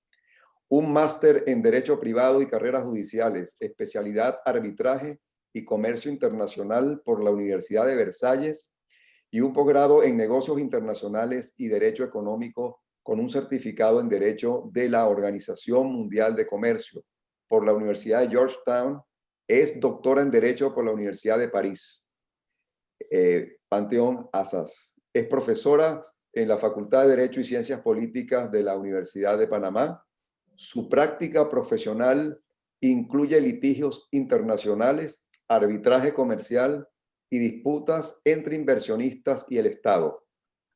un máster en Derecho Privado y Carreras Judiciales, especialidad Arbitraje y Comercio Internacional por la Universidad de Versalles, y un posgrado en Negocios Internacionales y Derecho Económico con un certificado en Derecho de la Organización Mundial de Comercio por la Universidad de Georgetown. Es doctora en Derecho por la Universidad de París, Panteón Assas. Es profesora en la Facultad de Derecho y Ciencias Políticas de la Universidad de Panamá. Su práctica profesional incluye litigios internacionales, arbitraje comercial y disputas entre inversionistas y el Estado.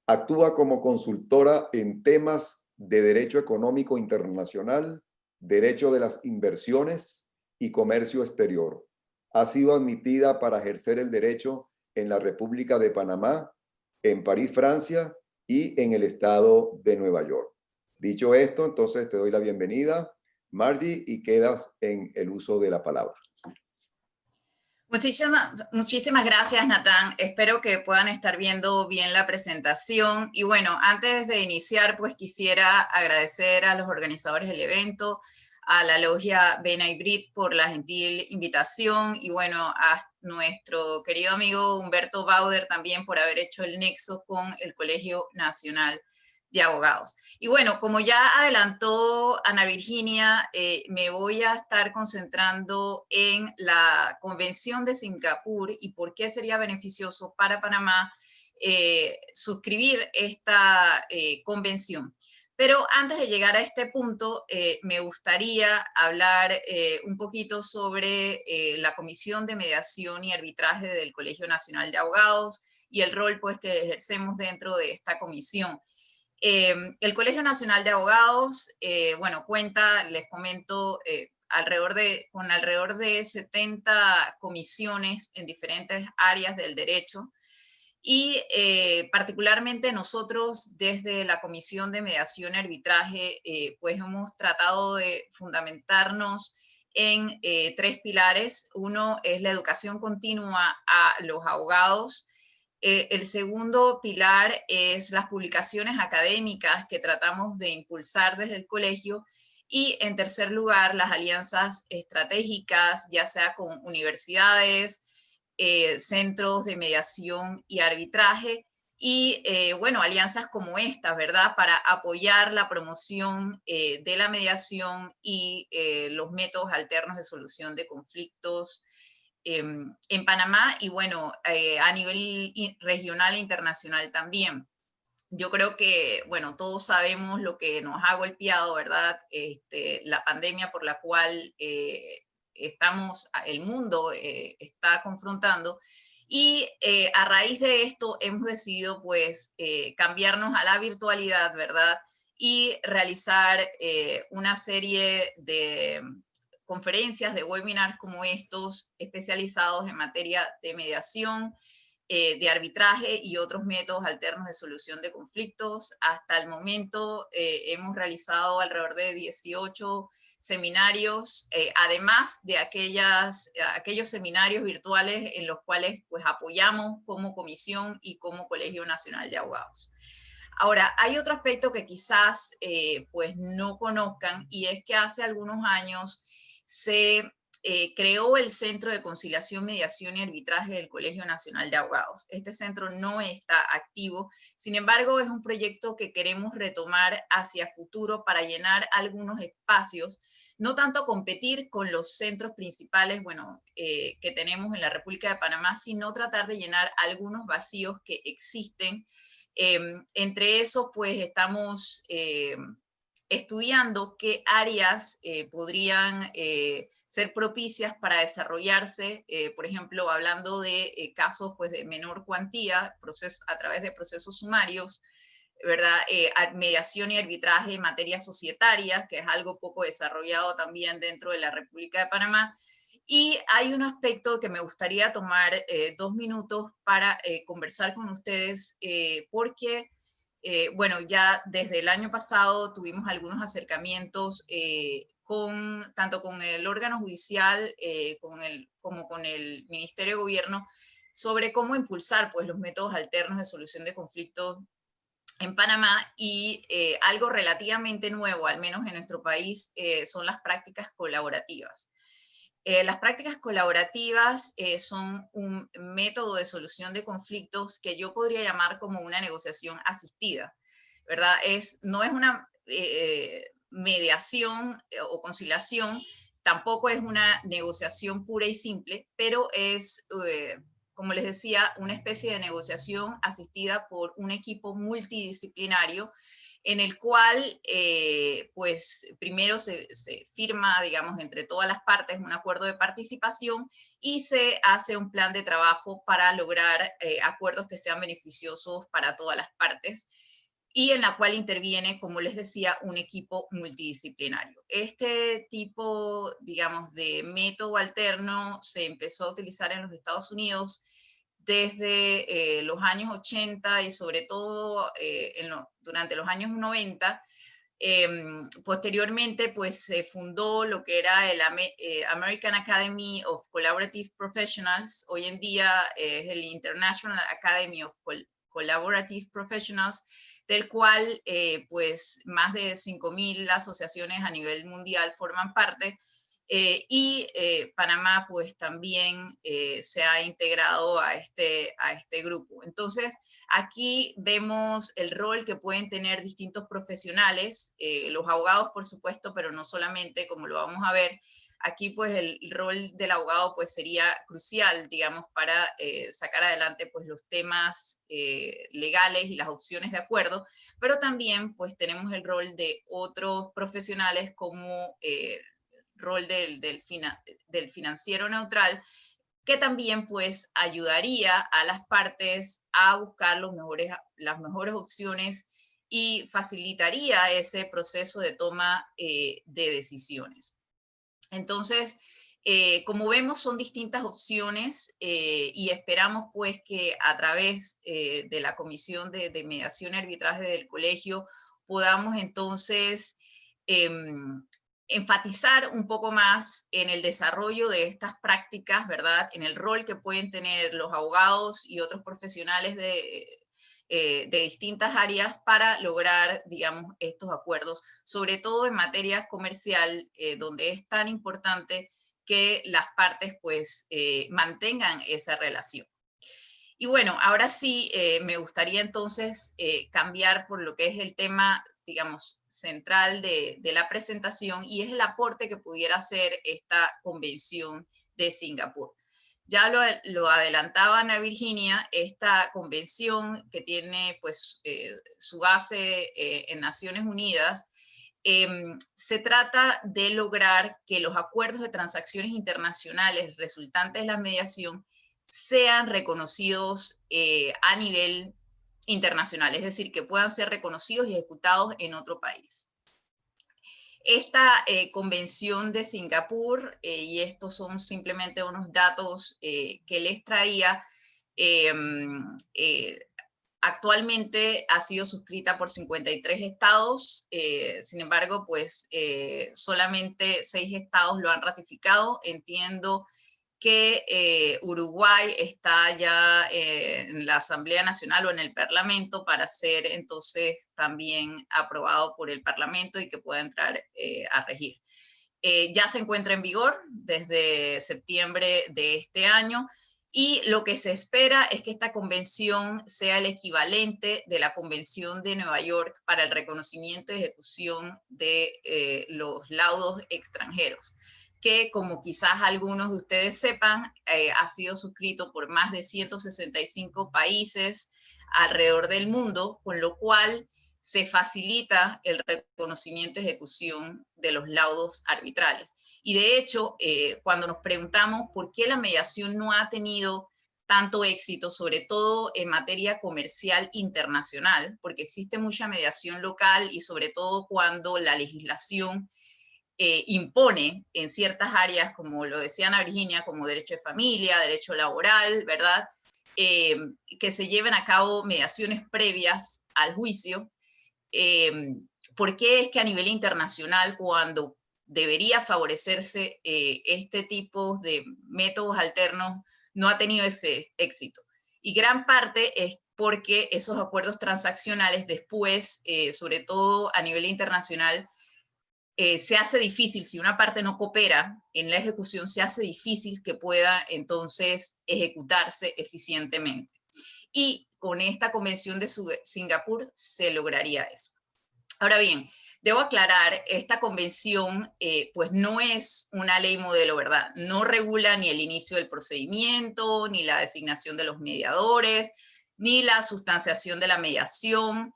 Actúa como consultora en temas de derecho económico internacional, derecho de las inversiones y comercio exterior. Ha sido admitida para ejercer el derecho en la República de Panamá, en París, Francia, y en el estado de Nueva York. Dicho esto, entonces te doy la bienvenida, Margie, y quedas en el uso de la palabra. Muchísimas gracias, Natán. Espero que puedan estar viendo bien la presentación. Y bueno, antes de iniciar, pues quisiera agradecer a los organizadores del evento, a la logia B'nai B'rith por la gentil invitación, y bueno, a nuestro querido amigo Humberto Bauder también por haber hecho el nexo con el Colegio Nacional de Abogados. Y bueno, como ya adelantó Ana Virginia, me voy a estar concentrando en la Convención de Singapur y por qué sería beneficioso para Panamá suscribir esta convención. Pero antes de llegar a este punto, me gustaría hablar un poquito sobre la Comisión de Mediación y Arbitraje del Colegio Nacional de Abogados y el rol pues, que ejercemos dentro de esta comisión. El Colegio Nacional de Abogados, bueno, cuenta, les comento, con alrededor de 70 comisiones en diferentes áreas del derecho. Y particularmente nosotros desde la Comisión de Mediación y Arbitraje, pues hemos tratado de fundamentarnos en 3 pilares. Uno es la educación continua a los abogados. El segundo pilar es las publicaciones académicas que tratamos de impulsar desde el colegio. Y en tercer lugar, las alianzas estratégicas, ya sea con universidades, centros de mediación y arbitraje, y bueno, alianzas como esta, ¿verdad? Para apoyar la promoción de la mediación y los métodos alternos de solución de conflictos en Panamá y bueno, a nivel regional e internacional también. Yo creo que, bueno, todos sabemos lo que nos ha golpeado, ¿verdad? La pandemia por la cual el mundo está confrontando. Y a raíz de esto hemos decidido, pues, cambiarnos a la virtualidad, ¿verdad? Y realizar una serie de conferencias, de webinars como estos, especializados en materia de mediación, de arbitraje y otros métodos alternos de solución de conflictos. Hasta el momento hemos realizado alrededor de 18 seminarios, además de aquellos seminarios virtuales en los cuales pues, apoyamos como comisión y como Colegio Nacional de Abogados. Ahora, hay otro aspecto que quizás pues no conozcan, y es que hace algunos años se creó el Centro de Conciliación, Mediación y Arbitraje del Colegio Nacional de Abogados. Este centro no está activo, sin embargo, es un proyecto que queremos retomar hacia futuro para llenar algunos espacios, no tanto competir con los centros principales, bueno, que tenemos en la República de Panamá, sino tratar de llenar algunos vacíos que existen. Entre eso, pues, estamos estudiando qué áreas podrían ser propicias para desarrollarse, por ejemplo, hablando de casos pues, de menor cuantía, a través de procesos sumarios, ¿verdad? Mediación y arbitraje en materias societarias, que es algo poco desarrollado también dentro de la República de Panamá. Y hay un aspecto que me gustaría tomar 2 minutos para conversar con ustedes, porque bueno, ya desde el año pasado tuvimos algunos acercamientos tanto con el órgano judicial como con el Ministerio de Gobierno sobre cómo impulsar pues, los métodos alternos de solución de conflictos en Panamá, y algo relativamente nuevo, al menos en nuestro país, son las prácticas colaborativas. Las prácticas colaborativas son un método de solución de conflictos que yo podría llamar como una negociación asistida, ¿verdad? No es una mediación o conciliación, tampoco es una negociación pura y simple, pero es, como les decía, una especie de negociación asistida por un equipo multidisciplinario en el cual, pues, primero se firma, digamos, entre todas las partes un acuerdo de participación y se hace un plan de trabajo para lograr acuerdos que sean beneficiosos para todas las partes, y en la cual interviene, como les decía, un equipo multidisciplinario. Este tipo, digamos, de método alterno se empezó a utilizar en los Estados Unidos desde los años 80 y sobre todo durante los años 90. Posteriormente, pues se fundó lo que era el American Academy of Collaborative Professionals, hoy en día es el International Academy of Collaborative Professionals, del cual pues más de 5.000 asociaciones a nivel mundial forman parte, y Panamá pues también se ha integrado a este grupo. Entonces aquí vemos el rol que pueden tener distintos profesionales, los abogados por supuesto, pero no solamente, como lo vamos a ver. Aquí pues el rol del abogado pues sería crucial, digamos, para sacar adelante pues los temas legales y las opciones de acuerdo, pero también pues tenemos el rol de otros profesionales como rol del financiero neutral, que también pues ayudaría a las partes a buscar las mejores opciones y facilitaría ese proceso de toma de decisiones. Entonces, como vemos, son distintas opciones y esperamos pues que a través de la Comisión de Mediación y Arbitraje del colegio podamos entonces enfatizar un poco más en el desarrollo de estas prácticas, ¿verdad? En el rol que pueden tener los abogados y otros profesionales de distintas áreas para lograr, digamos, estos acuerdos, sobre todo en materia comercial, donde es tan importante que las partes pues mantengan esa relación. Y bueno, ahora sí me gustaría entonces cambiar por lo que es el tema, digamos, central de la presentación, y es el aporte que pudiera hacer esta convención de Singapur. Ya lo adelantaba Ana Virginia, esta convención que tiene pues su base en Naciones Unidas, se trata de lograr que los acuerdos de transacciones internacionales resultantes de la mediación sean reconocidos a nivel internacional, es decir, que puedan ser reconocidos y ejecutados en otro país. Esta convención de Singapur, y estos son simplemente unos datos que les traía, actualmente ha sido suscrita por 53 estados, sin embargo, pues solamente 6 estados lo han ratificado. Entiendo que Uruguay está ya en la Asamblea Nacional o en el Parlamento para ser entonces también aprobado por el Parlamento y que pueda entrar a regir. Ya se encuentra en vigor desde septiembre de este año, y lo que se espera es que esta convención sea el equivalente de la Convención de Nueva York para el reconocimiento y ejecución de los laudos extranjeros, que como quizás algunos de ustedes sepan, ha sido suscrito por más de 165 países alrededor del mundo, con lo cual se facilita el reconocimiento y ejecución de los laudos arbitrales. Y de hecho, cuando nos preguntamos por qué la mediación no ha tenido tanto éxito, sobre todo en materia comercial internacional, porque existe mucha mediación local y sobre todo cuando la legislación impone en ciertas áreas, como lo decía Ana Virginia, como derecho de familia, derecho laboral, ¿verdad? Que se lleven a cabo mediaciones previas al juicio. ¿Por qué es que a nivel internacional, cuando debería favorecerse este tipo de métodos alternos, no ha tenido ese éxito? Y gran parte es porque esos acuerdos transaccionales después, sobre todo a nivel internacional, se hace difícil, si una parte no coopera en la ejecución, se hace difícil que pueda entonces ejecutarse eficientemente. Y con esta convención de Singapur se lograría eso. Ahora bien, debo aclarar, esta convención pues no es una ley modelo, ¿verdad? No regula ni el inicio del procedimiento, ni la designación de los mediadores, ni la sustanciación de la mediación,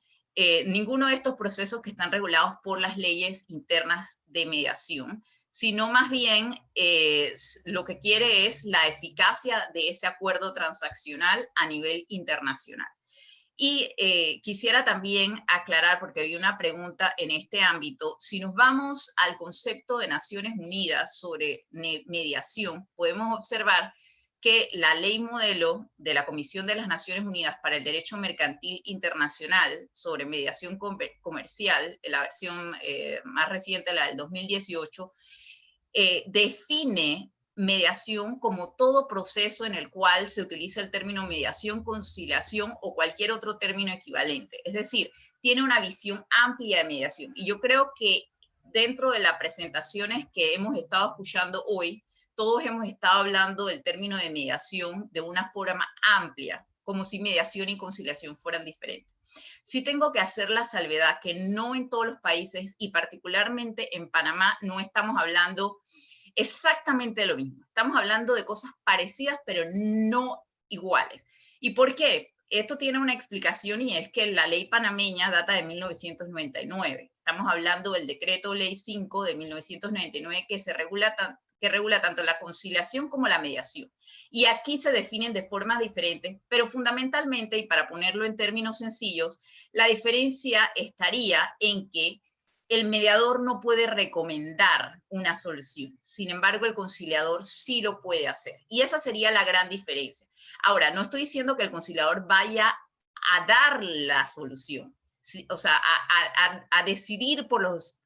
ninguno de estos procesos que están regulados por las leyes internas de mediación, sino más bien lo que quiere es la eficacia de ese acuerdo transaccional a nivel internacional. Y quisiera también aclarar, porque había una pregunta en este ámbito, si nos vamos al concepto de Naciones Unidas sobre mediación, podemos observar que la ley modelo de la Comisión de las Naciones Unidas para el Derecho Mercantil Internacional sobre mediación comercial, la versión más reciente, la del 2018, define mediación como todo proceso en el cual se utiliza el término mediación, conciliación o cualquier otro término equivalente. Es decir, tiene una visión amplia de mediación. Y yo creo que dentro de las presentaciones que hemos estado escuchando hoy, todos hemos estado hablando del término de mediación de una forma amplia, como si mediación y conciliación fueran diferentes. Sí tengo que hacer la salvedad que no en todos los países, y particularmente en Panamá, no estamos hablando exactamente de lo mismo. Estamos hablando de cosas parecidas, pero no iguales. ¿Y por qué? Esto tiene una explicación, y es que la ley panameña data de 1999. Estamos hablando del decreto ley 5 de 1999 que regula tanto la conciliación como la mediación. Y aquí se definen de formas diferentes, pero fundamentalmente, y para ponerlo en términos sencillos, la diferencia estaría en que el mediador no puede recomendar una solución. Sin embargo, el conciliador sí lo puede hacer. Y esa sería la gran diferencia. Ahora, no estoy diciendo que el conciliador vaya a dar la solución, o sea, a decidir por las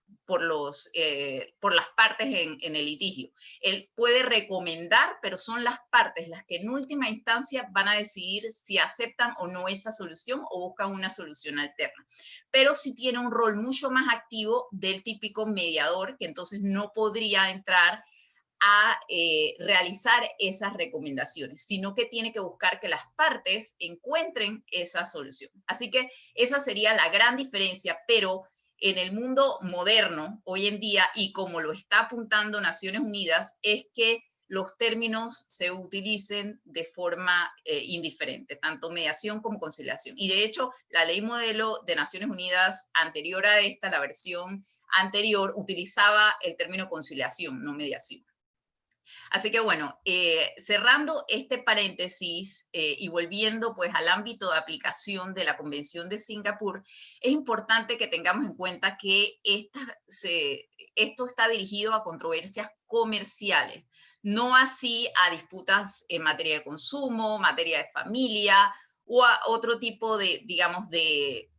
partes en el litigio. Él puede recomendar, pero son las partes las que en última instancia van a decidir si aceptan o no esa solución o buscan una solución alterna. Pero sí tiene un rol mucho más activo del típico mediador, que entonces no podría entrar a realizar esas recomendaciones, sino que tiene que buscar que las partes encuentren esa solución. Así que esa sería la gran diferencia, pero en el mundo moderno, hoy en día, y como lo está apuntando Naciones Unidas, es que los términos se utilicen de forma indiferente, tanto mediación como conciliación. Y de hecho, la ley modelo de Naciones Unidas anterior a esta, la versión anterior, utilizaba el término conciliación, no mediación. Así que bueno, cerrando este paréntesis y volviendo pues al ámbito de aplicación de la Convención de Singapur, es importante que tengamos en cuenta que esto está dirigido a controversias comerciales, no así a disputas en materia de consumo, materia de familia o a otro tipo de, digamos, de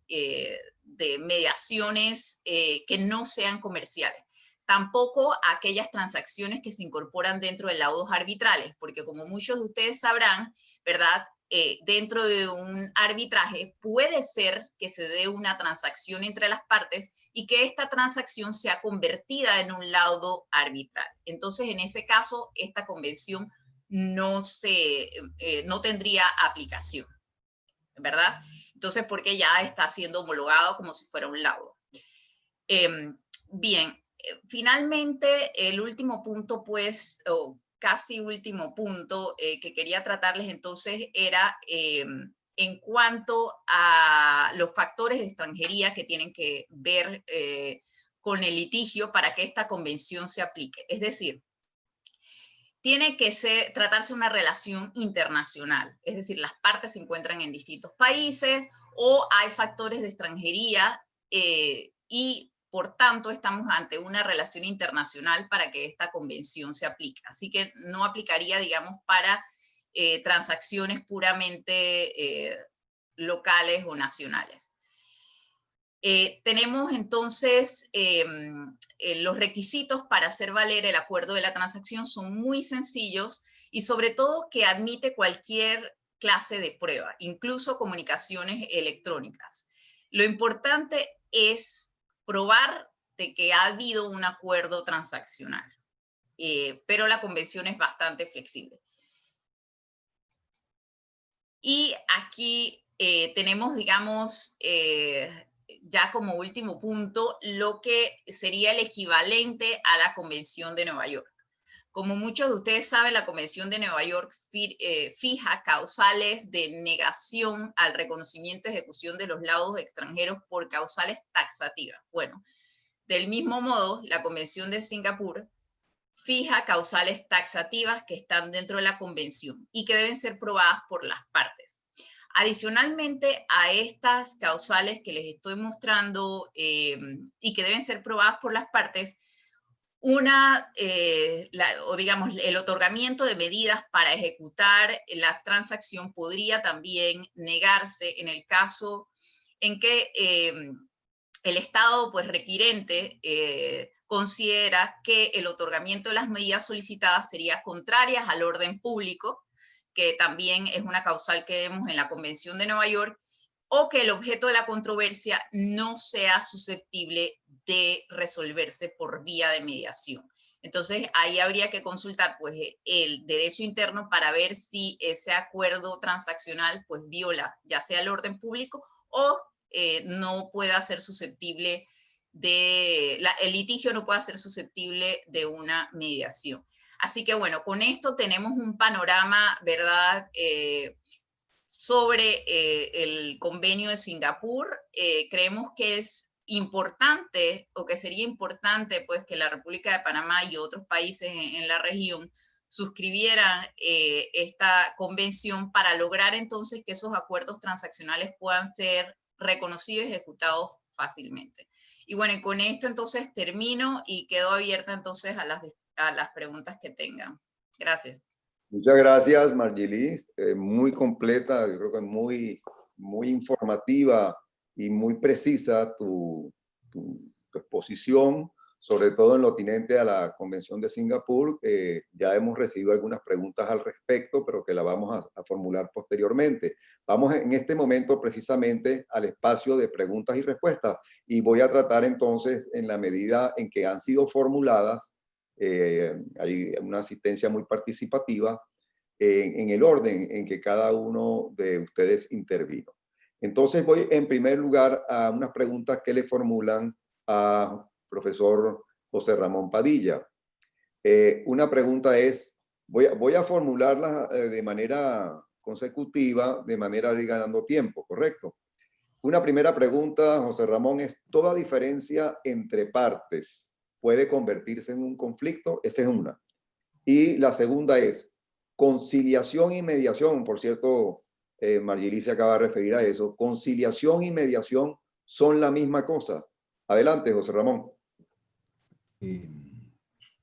mediaciones que no sean comerciales. Tampoco aquellas transacciones que se incorporan dentro de laudos arbitrales, porque como muchos de ustedes sabrán, ¿verdad? Dentro de un arbitraje puede ser que se dé una transacción entre las partes y que esta transacción sea convertida en un laudo arbitral. Entonces, en ese caso, esta convención no tendría aplicación, ¿verdad? Entonces, porque ya está siendo homologado como si fuera un laudo. Bien. Finalmente, el último punto, pues, o casi último punto que quería tratarles entonces era en cuanto a los factores de extranjería que tienen que ver con el litigio para que esta convención se aplique. Es decir, tiene que tratarse de una relación internacional, es decir, las partes se encuentran en distintos países o hay factores de extranjería y por tanto, estamos ante una relación internacional para que esta convención se aplique. Así que no aplicaría, digamos, para transacciones puramente locales o nacionales. Tenemos entonces los requisitos para hacer valer el acuerdo de la transacción son muy sencillos y sobre todo que admite cualquier clase de prueba, incluso comunicaciones electrónicas. Lo importante es probar de que ha habido un acuerdo transaccional, pero la convención es bastante flexible. Y aquí tenemos, digamos, ya como último punto, lo que sería el equivalente a la Convención de Nueva York. Como muchos de ustedes saben, la Convención de Nueva York fija causales de negación al reconocimiento y ejecución de los laudos extranjeros por causales taxativas. Bueno, del mismo modo, la Convención de Singapur fija causales taxativas que están dentro de la Convención y que deben ser probadas por las partes. Adicionalmente a estas causales que les estoy mostrando y que deben ser probadas por las partes, digamos, el otorgamiento de medidas para ejecutar la transacción podría también negarse en el caso en que el Estado pues, requirente considera que el otorgamiento de las medidas solicitadas sería contrarias al orden público, que también es una causal que vemos en la Convención de Nueva York, o que el objeto de la controversia no sea susceptible de resolverse por vía de mediación. Entonces, ahí habría que consultar pues, el derecho interno para ver si ese acuerdo transaccional pues, viola ya sea el orden público o no pueda ser susceptible el litigio no pueda ser susceptible de una mediación. Así que bueno, con esto tenemos un panorama, ¿verdad?, sobre el convenio de Singapur. Creemos que es importante, o que sería importante, pues, que la República de Panamá y otros países en la región suscribieran esta convención para lograr entonces que esos acuerdos transaccionales puedan ser reconocidos y ejecutados fácilmente. Y bueno, y con esto entonces termino y quedo abierta entonces a las preguntas que tengan. Gracias. Muchas gracias, Margilis. Muy completa, yo creo que muy informativa y muy precisa tu exposición, sobre todo en lo tinente a la Convención de Singapur. Ya hemos recibido algunas preguntas al respecto, pero que la vamos a formular posteriormente. Vamos en este momento precisamente al espacio de preguntas y respuestas, y voy a tratar entonces, en la medida en que han sido formuladas, hay una asistencia muy participativa en el orden en que cada uno de ustedes intervino. Entonces voy en primer lugar a unas preguntas que le formulan a profesor José Ramón Padilla. Una pregunta es, voy a formularla de manera consecutiva, de manera de ir ganando tiempo, ¿correcto? Una primera pregunta, José Ramón, es: ¿toda diferencia entre partes puede convertirse en un conflicto? Esa es una. Y la segunda es: conciliación y mediación. Por cierto, Margilis se acaba de referir a eso. ¿Conciliación y mediación son la misma cosa? Adelante, José Ramón.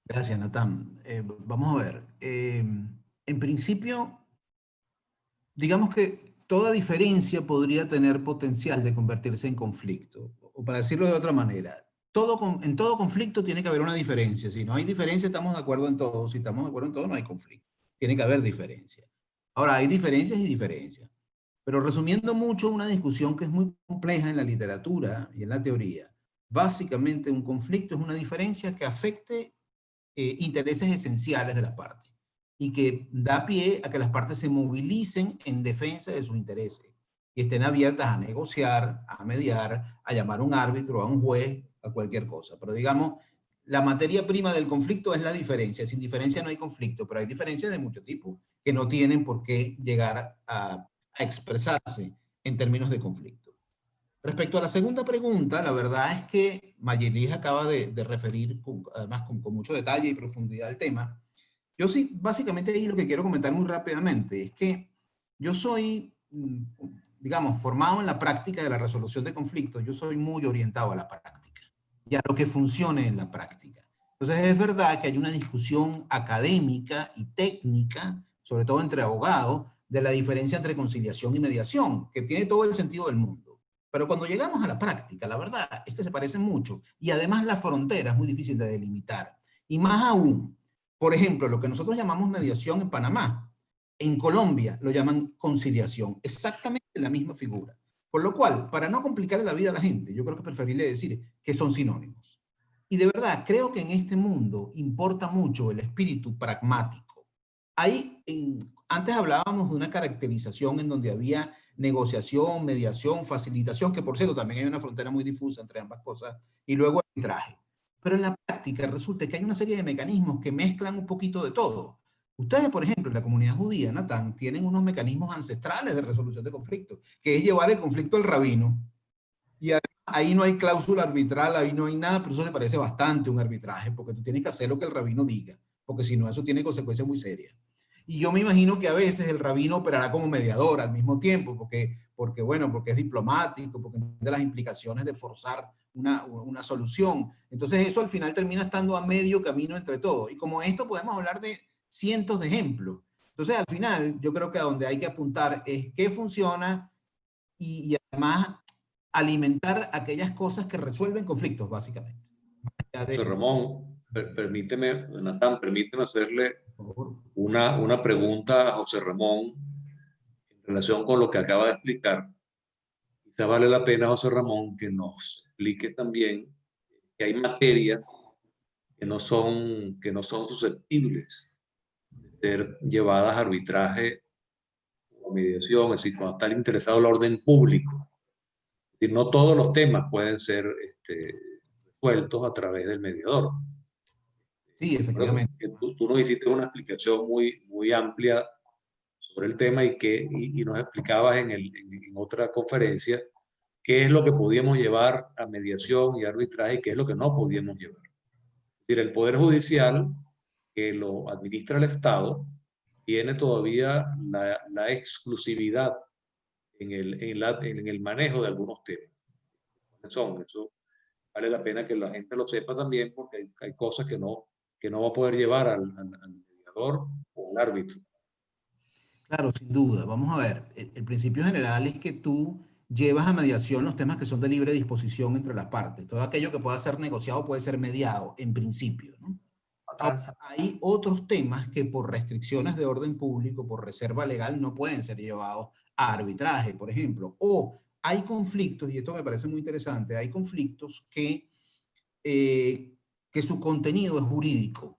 Gracias, Natán. Vamos a ver. En principio, digamos que toda diferencia podría tener potencial de convertirse en conflicto. O para decirlo de otra manera, en todo conflicto tiene que haber una diferencia. Si no hay diferencia, estamos de acuerdo en todo. Si estamos de acuerdo en todo, no hay conflicto. Tiene que haber diferencia. Ahora, hay diferencias y diferencias. Pero resumiendo mucho una discusión que es muy compleja en la literatura y en la teoría, básicamente un conflicto es una diferencia que afecte intereses esenciales de las partes y que da pie a que las partes se movilicen en defensa de sus intereses y estén abiertas a negociar, a mediar, a llamar a un árbitro, a un juez, a cualquier cosa. Pero digamos, la materia prima del conflicto es la diferencia. Sin diferencia no hay conflicto, pero hay diferencias de mucho tipo que no tienen por qué llegar a expresarse en términos de conflicto. Respecto a la segunda pregunta, la verdad es que Margilis acaba de referir, además con mucho detalle y profundidad al tema. Yo sí, básicamente ahí lo que quiero comentar muy rápidamente es que yo soy, digamos, formado en la práctica de la resolución de conflictos. Yo soy muy orientado a la práctica y a lo que funcione en la práctica. Entonces es verdad que hay una discusión académica y técnica, sobre todo entre abogados, de la diferencia entre conciliación y mediación, que tiene todo el sentido del mundo. Pero cuando llegamos a la práctica, la verdad es que se parecen mucho y además la frontera es muy difícil de delimitar. Y más aún, por ejemplo, lo que nosotros llamamos mediación en Panamá, en Colombia lo llaman conciliación, exactamente la misma figura. Por lo cual, para no complicarle la vida a la gente, yo creo que es preferible decir que son sinónimos. Y de verdad, creo que en este mundo importa mucho el espíritu pragmático. Ahí, antes hablábamos de una caracterización en donde había negociación, mediación, facilitación, que por cierto también hay una frontera muy difusa entre ambas cosas, y luego arbitraje. Pero en la práctica resulta que hay una serie de mecanismos que mezclan un poquito de todo. Ustedes, por ejemplo, en la comunidad judía, Natán, tienen unos mecanismos ancestrales de resolución de conflictos, que es llevar el conflicto al rabino, y ahí no hay cláusula arbitral, ahí no hay nada, pero eso se parece bastante a un arbitraje, porque tú tienes que hacer lo que el rabino diga, porque si no, eso tiene consecuencias muy serias. Y yo me imagino que a veces el rabino operará como mediador al mismo tiempo, porque es diplomático, porque entiende las implicaciones de forzar una solución. Entonces eso al final termina estando a medio camino entre todos. Y como esto podemos hablar de cientos de ejemplos. Entonces al final yo creo que a donde hay que apuntar es qué funciona y además alimentar aquellas cosas que resuelven conflictos, básicamente. José Ramón, permíteme, Natán, permíteme hacerle una pregunta a José Ramón en relación con lo que acaba de explicar. quizá vale la pena, José Ramón, que nos explique también que hay materias que no son susceptibles de ser llevadas a arbitraje o mediación, es decir, cuando está interesado el orden público. Es decir, no todos los temas pueden ser resueltos a través del mediador. Sí, efectivamente. Tú nos hiciste una explicación muy amplia sobre el tema y nos explicabas en otra conferencia qué es lo que podíamos llevar a mediación y arbitraje y qué es lo que no podíamos llevar. Es decir, el Poder Judicial, que lo administra el Estado, tiene todavía la exclusividad en el manejo de algunos temas. Eso vale la pena que la gente lo sepa también, porque hay cosas que no va a poder llevar al mediador o al árbitro. Claro, sin duda. Vamos a ver, el principio general es que tú llevas a mediación los temas que son de libre disposición entre las partes. Todo aquello que pueda ser negociado puede ser mediado, en principio, ¿no? Hay otros temas que por restricciones de orden público, por reserva legal, no pueden ser llevados a arbitraje, por ejemplo. O hay conflictos, y esto me parece muy interesante, hay conflictos que su contenido es jurídico.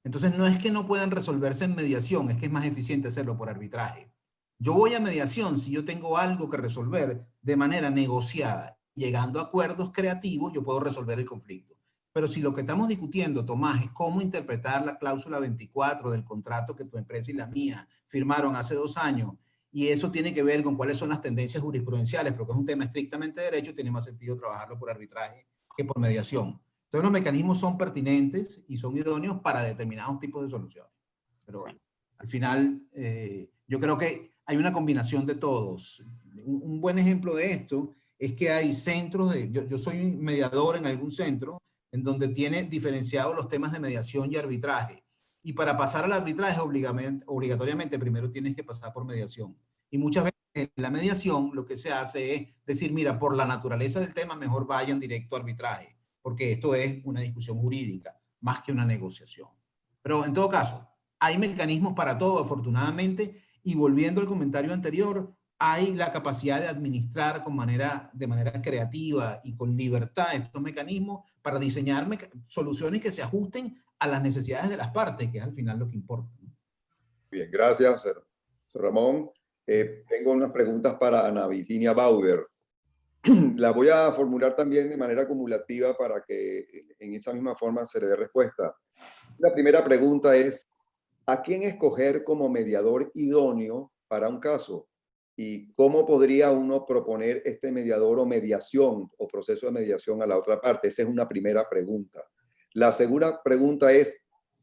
Entonces no es que no puedan resolverse en mediación, es que es más eficiente hacerlo por arbitraje. Yo voy a mediación si yo tengo algo que resolver de manera negociada, llegando a acuerdos creativos, yo puedo resolver el conflicto. Pero si lo que estamos discutiendo, Tomás, es cómo interpretar la cláusula 24 del contrato que tu empresa y la mía firmaron hace 2 años, y eso tiene que ver con cuáles son las tendencias jurisprudenciales, porque es un tema estrictamente de derecho, tiene más sentido trabajarlo por arbitraje que por mediación. Entonces los mecanismos son pertinentes y son idóneos para determinados tipos de soluciones. Pero bueno, al final yo creo que hay una combinación de todos. Un buen ejemplo de esto es que hay centros yo soy un mediador en algún centro en donde tiene diferenciados los temas de mediación y arbitraje. Y para pasar al arbitraje obligatoriamente primero tienes que pasar por mediación. Y muchas veces en la mediación lo que se hace es decir, mira, por la naturaleza del tema mejor vayan directo a arbitraje, porque esto es una discusión jurídica, más que una negociación. Pero en todo caso, hay mecanismos para todo, afortunadamente, y volviendo al comentario anterior, hay la capacidad de administrar de manera creativa y con libertad estos mecanismos para diseñar soluciones que se ajusten a las necesidades de las partes, que es al final lo que importa. Bien, gracias, José Ramón. Tengo unas preguntas para Ana Virginia Bauder. La voy a formular también de manera acumulativa para que en esa misma forma se le dé respuesta. La primera pregunta es, ¿a quién escoger como mediador idóneo para un caso? ¿Y cómo podría uno proponer este mediador o mediación o proceso de mediación a la otra parte? Esa es una primera pregunta. La segunda pregunta es,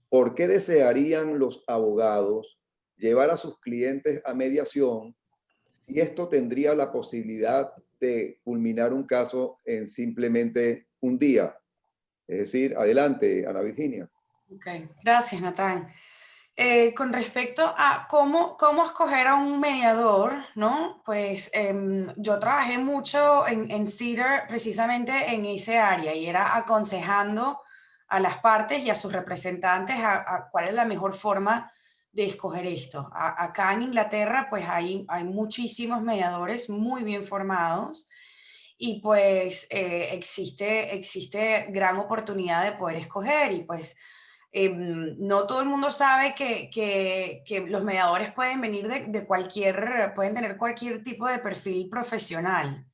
¿por qué desearían los abogados llevar a sus clientes a mediación si esto tendría la posibilidad de culminar un caso en simplemente un día? Es decir, adelante, Ana Virginia. Ok, gracias, Natán. Con respecto a cómo escoger a un mediador, ¿no? Pues yo trabajé mucho en CEDAR precisamente en ese área y era aconsejando a las partes y a sus representantes a cuál es la mejor forma de escoger esto. Acá en Inglaterra pues hay muchísimos mediadores muy bien formados y pues existe gran oportunidad de poder escoger y pues no todo el mundo sabe que los mediadores pueden venir pueden tener cualquier tipo de perfil profesional.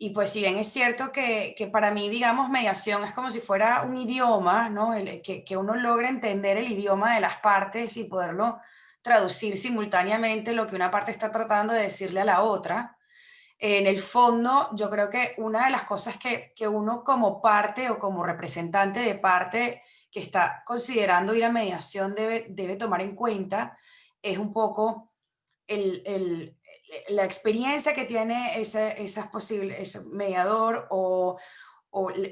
Y pues si bien es cierto que para mí, digamos, mediación es como si fuera un idioma, ¿no? Que uno logra entender el idioma de las partes y poderlo traducir simultáneamente lo que una parte está tratando de decirle a la otra. En el fondo, yo creo que una de las cosas que uno como parte o como representante de parte que está considerando ir a mediación debe tomar en cuenta es un poco la experiencia que tiene ese mediador o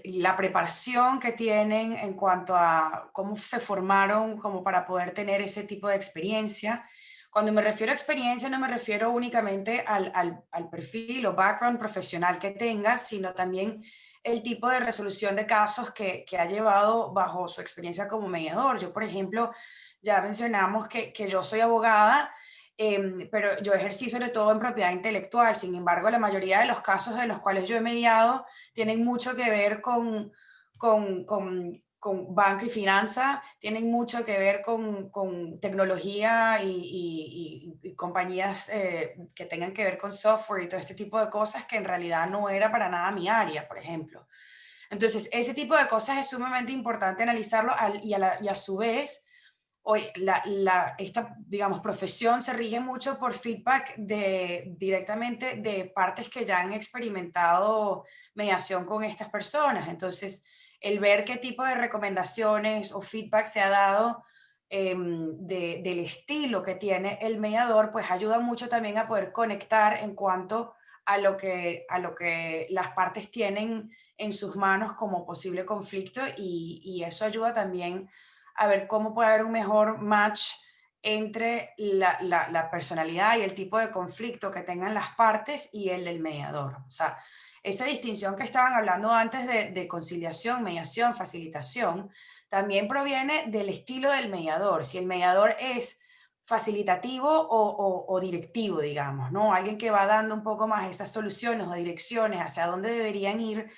la preparación que tienen en cuanto a cómo se formaron como para poder tener ese tipo de experiencia. Cuando me refiero a experiencia no me refiero únicamente al perfil o background profesional que tenga, sino también el tipo de resolución de casos que ha llevado bajo su experiencia como mediador. Yo, por ejemplo, ya mencionamos que yo soy abogada pero yo ejercí sobre todo en propiedad intelectual. Sin embargo, la mayoría de los casos de los cuales yo he mediado tienen mucho que ver con banca y finanza, tienen mucho que ver con tecnología y compañías que tengan que ver con software y todo este tipo de cosas que en realidad no era para nada mi área, por ejemplo. Entonces, ese tipo de cosas es sumamente importante analizarlo y a su vez, hoy esta, digamos, profesión se rige mucho por feedback directamente de partes que ya han experimentado mediación con estas personas. Entonces, el ver qué tipo de recomendaciones o feedback se ha dado del estilo que tiene el mediador, pues ayuda mucho también a poder conectar en cuanto a lo que las partes tienen en sus manos como posible conflicto, y eso ayuda también a ver cómo puede haber un mejor match entre la personalidad y el tipo de conflicto que tengan las partes y el del mediador. O sea, esa distinción que estaban hablando antes de conciliación, mediación, facilitación, también proviene del estilo del mediador. Si el mediador es facilitativo o directivo, digamos, ¿no? Alguien que va dando un poco más esas soluciones o direcciones hacia dónde deberían ir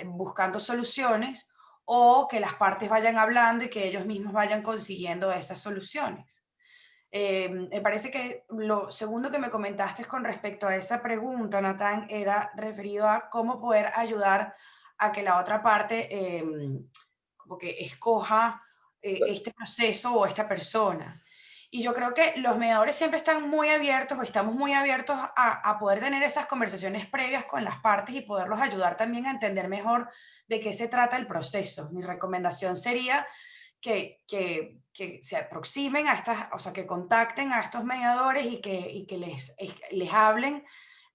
buscando soluciones, o que las partes vayan hablando y que ellos mismos vayan consiguiendo esas soluciones. Me parece que lo segundo que me comentaste con respecto a esa pregunta, Natán, era referido a cómo poder ayudar a que la otra parte como que escoja este proceso o esta persona. Y yo creo que los mediadores siempre están muy abiertos, o estamos muy abiertos a poder tener esas conversaciones previas con las partes y poderlos ayudar también a entender mejor de qué se trata el proceso. Mi recomendación sería que se aproximen a estas, o sea, que contacten a estos mediadores y que les hablen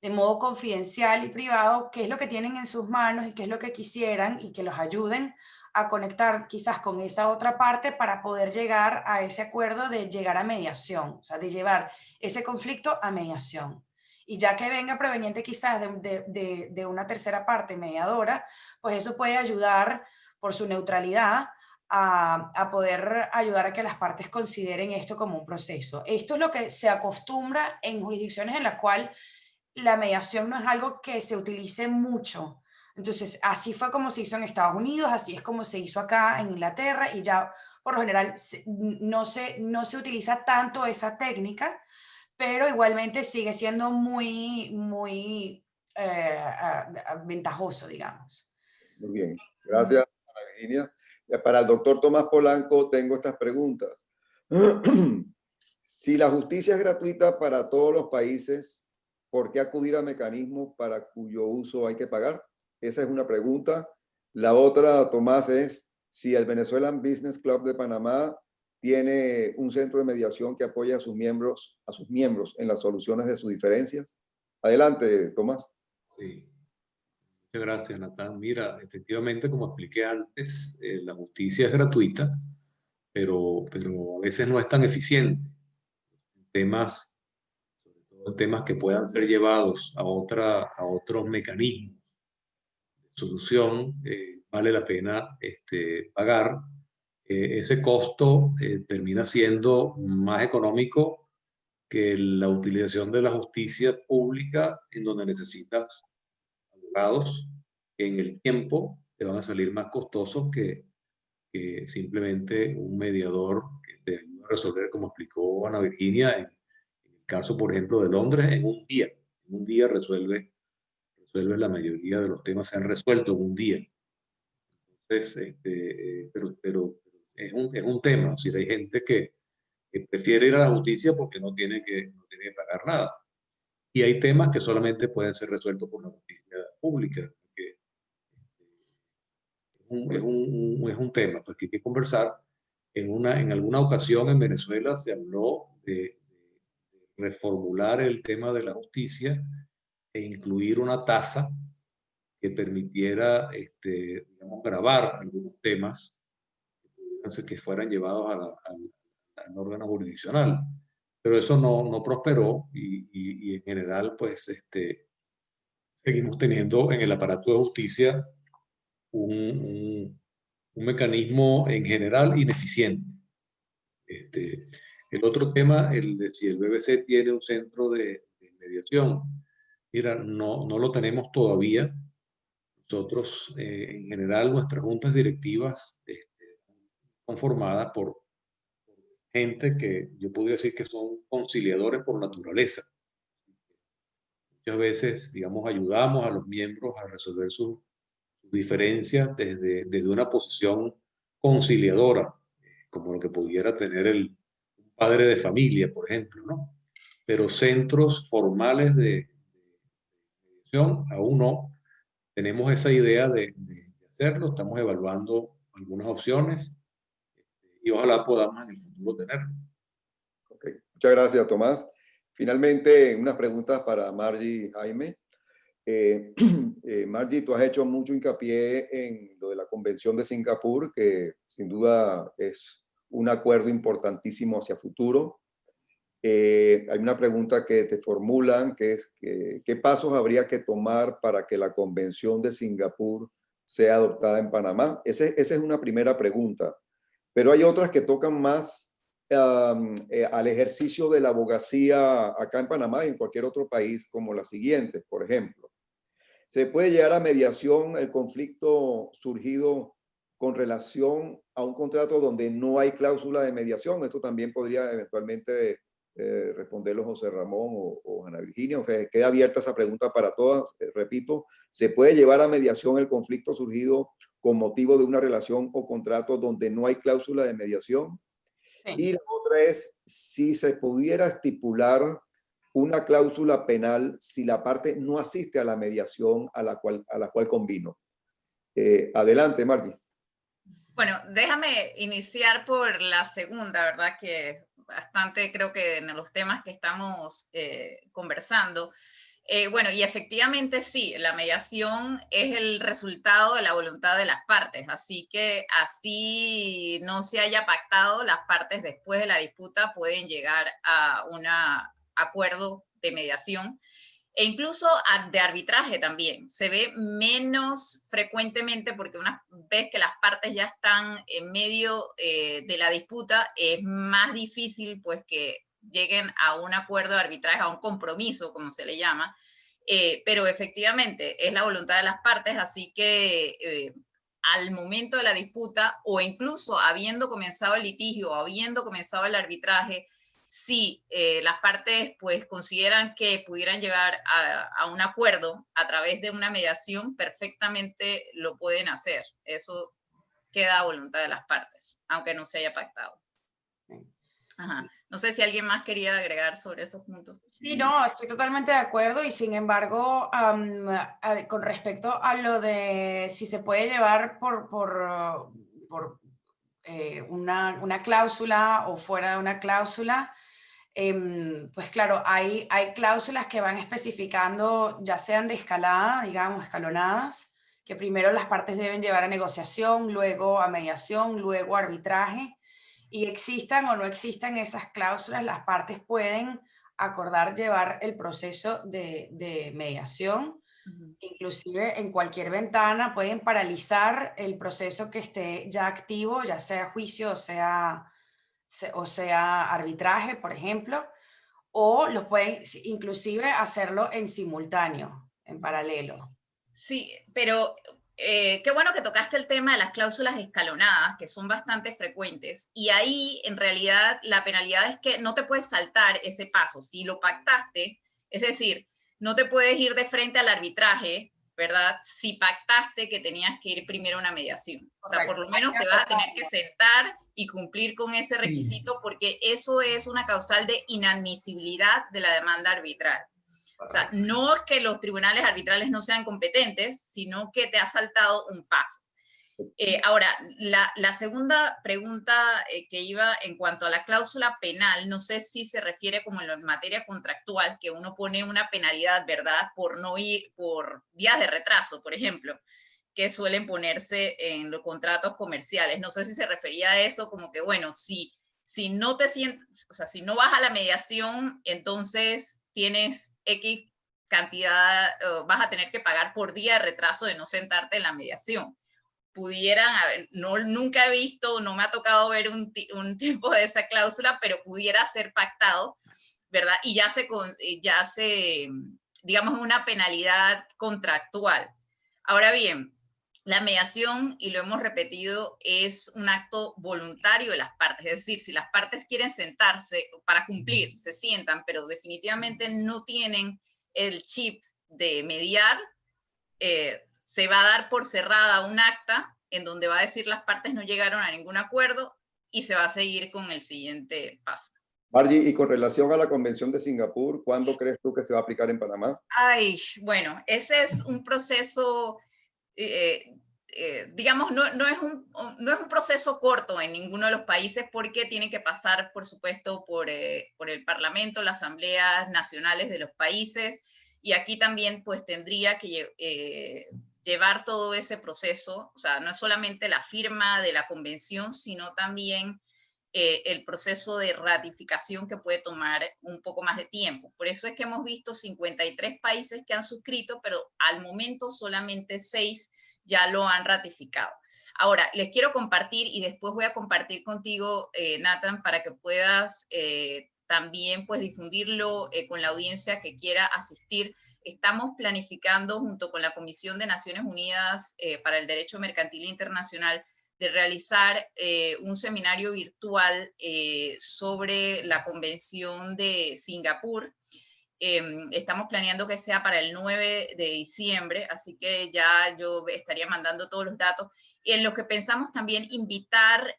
de modo confidencial y privado qué es lo que tienen en sus manos y qué es lo que quisieran, y que los ayuden a conectar quizás con esa otra parte para poder llegar a ese acuerdo de llegar a mediación, o sea, de llevar ese conflicto a mediación. Y ya que venga proveniente quizás de una tercera parte mediadora, pues eso puede ayudar por su neutralidad a poder ayudar a que las partes consideren esto como un proceso. Esto es lo que se acostumbra en jurisdicciones en las cuales la mediación no es algo que se utilice mucho. Entonces, así fue como se hizo en Estados Unidos, así es como se hizo acá en Inglaterra, y ya por lo general no se utiliza tanto esa técnica, pero igualmente sigue siendo muy ventajoso, digamos. Muy bien, gracias, Ana Virginia. Para el doctor Tomás Polanco tengo estas preguntas. Si la justicia es gratuita para todos los países, ¿por qué acudir a mecanismos para cuyo uso hay que pagar? Esa es una pregunta. La otra, Tomás, es si el Venezuelan Business Club de Panamá tiene un centro de mediación que apoya a sus miembros en las soluciones de sus diferencias. Adelante, Tomás. Sí. Muchas gracias, Natán. Mira, efectivamente, como expliqué antes, la justicia es gratuita, pero a veces no es tan eficiente. Temas, sobre todo temas que puedan ser llevados a otros mecanismos de solución, vale la pena pagar. Ese costo termina siendo más económico que la utilización de la justicia pública, en donde necesitas abogados que en el tiempo te van a salir más costosos que simplemente un mediador que te ayuda a resolver, como explicó Ana Virginia, en el caso, por ejemplo, de Londres, en un día. En un día resuelve la mayoría de los temas, se han resuelto en un día. Entonces, pero es un tema. Es decir, hay gente que prefiere ir a la justicia porque no tiene que pagar nada. Y hay temas que solamente pueden ser resueltos por la justicia pública. Que es un tema pues, que hay que conversar. En alguna ocasión en Venezuela se habló de reformular el tema de la justicia e incluir una tasa que permitiera, digamos, grabar algunos temas que fueran llevados al órgano jurisdiccional. Pero eso no prosperó y en general, pues, seguimos teniendo en el aparato de justicia un mecanismo en general ineficiente. El otro tema, el de si el BBC tiene un centro de mediación. Mira, no lo tenemos todavía. Nosotros, en general, nuestras juntas directivas son formadas por gente que yo podría decir que son conciliadores por naturaleza. Muchas veces, digamos, ayudamos a los miembros a resolver sus diferencias desde una posición conciliadora, como lo que pudiera tener un padre de familia, por ejemplo, ¿no? Pero centros formales de mediación aún no. Tenemos esa idea de hacerlo, estamos evaluando algunas opciones y ojalá podamos en el futuro tenerlo. Okay. Muchas gracias, Tomás. Finalmente, unas preguntas para Margie y Jaime. Margie, tú has hecho mucho hincapié en lo de la Convención de Singapur, que sin duda es un acuerdo importantísimo hacia futuro. Hay una pregunta que te formulan, que es ¿qué pasos habría que tomar para que la Convención de Singapur sea adoptada en Panamá? Esa es una primera pregunta. Pero hay otras que tocan más al ejercicio de la abogacía acá en Panamá y en cualquier otro país, como las siguientes, por ejemplo. ¿Se puede llegar a mediación el conflicto surgido con relación a un contrato donde no hay cláusula de mediación? Esto también podría eventualmente responderlo José Ramón o Ana Virginia. O sea, queda abierta esa pregunta para todas. Repito, ¿se puede llevar a mediación el conflicto surgido con motivo de una relación o contrato donde no hay cláusula de mediación? Sí. Y la otra es si se pudiera estipular una cláusula penal si la parte no asiste a la mediación a la cual convino. Adelante, Margie. Bueno, déjame iniciar por la segunda, ¿verdad? Que bastante creo que en los temas que estamos conversando. Bueno, y efectivamente sí, la mediación es el resultado de la voluntad de las partes, así que así no se haya pactado, las partes después de la disputa pueden llegar a un acuerdo de mediación. E incluso de arbitraje también. Se ve menos frecuentemente porque una vez que las partes ya están en medio de la disputa, es más difícil pues que lleguen a un acuerdo de arbitraje, a un compromiso, como se le llama. Pero efectivamente es la voluntad de las partes, así que al momento de la disputa o incluso habiendo comenzado el litigio o habiendo comenzado el arbitraje, si las partes pues consideran que pudieran llegar a un acuerdo a través de una mediación, perfectamente lo pueden hacer. Eso queda a voluntad de las partes, aunque no se haya pactado. Ajá. No sé si alguien más quería agregar sobre esos puntos. Sí, no, estoy totalmente de acuerdo y sin embargo, con respecto a lo de si se puede llevar por una cláusula o fuera de una cláusula, pues claro, hay cláusulas que van especificando, ya sean de escalada, digamos, escalonadas, que primero las partes deben llevar a negociación, luego a mediación, luego a arbitraje, y existan o no existan esas cláusulas, las partes pueden acordar llevar el proceso de mediación. Inclusive en cualquier ventana pueden paralizar el proceso que esté ya activo, ya sea juicio o sea arbitraje, por ejemplo, o los pueden inclusive hacerlo en simultáneo, en paralelo. Sí, pero qué bueno que tocaste el tema de las cláusulas escalonadas, que son bastante frecuentes, y ahí en realidad la penalidad es que no te puedes saltar ese paso. Si lo pactaste, es decir, no te puedes ir de frente al arbitraje, ¿verdad? Si pactaste que tenías que ir primero a una mediación. O sea, por lo menos te vas a tener que sentar y cumplir con ese requisito, porque eso es una causal de inadmisibilidad de la demanda arbitral. O sea, no es que los tribunales arbitrales no sean competentes, sino que te ha saltado un paso. Ahora, la segunda pregunta que iba en cuanto a la cláusula penal, no sé si se refiere como en materia contractual, que uno pone una penalidad, ¿verdad? Por no ir, por días de retraso, por ejemplo, que suelen ponerse en los contratos comerciales. No sé si se refería a eso, como que, bueno, si no te sientes, o sea, si no vas a la mediación, entonces tienes X cantidad, vas a tener que pagar por día de retraso de no sentarte en la mediación. pudieran haber, nunca he visto, no me ha tocado ver un tipo de esa cláusula, pero pudiera ser pactado, ¿verdad? Y ya se, digamos, una penalidad contractual. Ahora bien, la mediación, y lo hemos repetido, es un acto voluntario de las partes. Es decir, si las partes quieren sentarse para cumplir, se sientan, pero definitivamente no tienen el chip de mediar, se va a dar por cerrada un acta en donde va a decir las partes no llegaron a ningún acuerdo y se va a seguir con el siguiente paso. Margie, y con relación a la Convención de Singapur, ¿cuándo crees tú que se va a aplicar en Panamá? Ay, bueno, ese es un proceso, digamos, no es un proceso corto en ninguno de los países porque tiene que pasar, por supuesto, por el Parlamento, las asambleas nacionales de los países, y aquí también pues tendría que llevar todo ese proceso, o sea, no es solamente la firma de la convención, sino también el proceso de ratificación que puede tomar un poco más de tiempo. Por eso es que hemos visto 53 países que han suscrito, pero al momento solamente 6 ya lo han ratificado. Ahora, les quiero compartir y después voy a compartir contigo, Nathan, para que puedas también pues difundirlo con la audiencia que quiera asistir. Estamos planificando junto con la Comisión de Naciones Unidas para el Derecho Mercantil Internacional de realizar un seminario virtual sobre la Convención de Singapur. Estamos planeando que sea para el 9 de diciembre, así que ya yo estaría mandando todos los datos. Y en lo que pensamos también invitar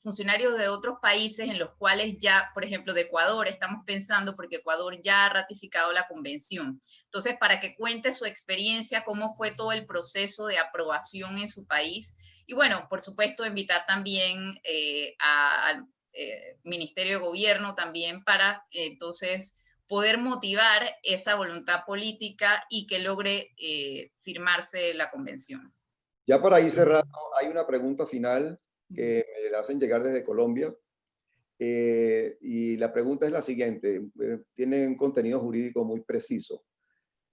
funcionarios de otros países en los cuales ya, por ejemplo, de Ecuador, estamos pensando porque Ecuador ya ha ratificado la convención. Entonces, para que cuente su experiencia, cómo fue todo el proceso de aprobación en su país. Y bueno, por supuesto, invitar también al Ministerio de Gobierno también para entonces poder motivar esa voluntad política y que logre firmarse la convención. Ya para ir cerrando, hay una pregunta final que me la hacen llegar desde Colombia. Y la pregunta es la siguiente, tiene un contenido jurídico muy preciso,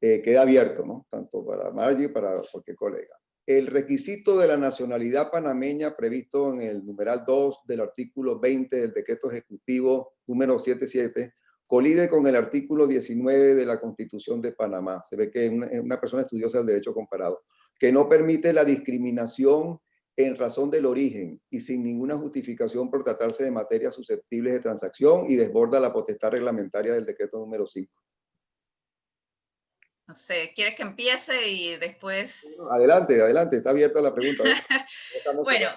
queda abierto, ¿no? Tanto para Margie como para cualquier colega. El requisito de la nacionalidad panameña previsto en el numeral 2 del artículo 20 del decreto ejecutivo número 77 colide con el artículo 19 de la Constitución de Panamá. Se ve que es una persona estudiosa del derecho comparado, que no permite la discriminación en razón del origen y sin ninguna justificación por tratarse de materias susceptibles de transacción y desborda la potestad reglamentaria del decreto número 5. No sé, ¿quieres que empiece y después...? Adelante, adelante, está abierta la pregunta. Bueno,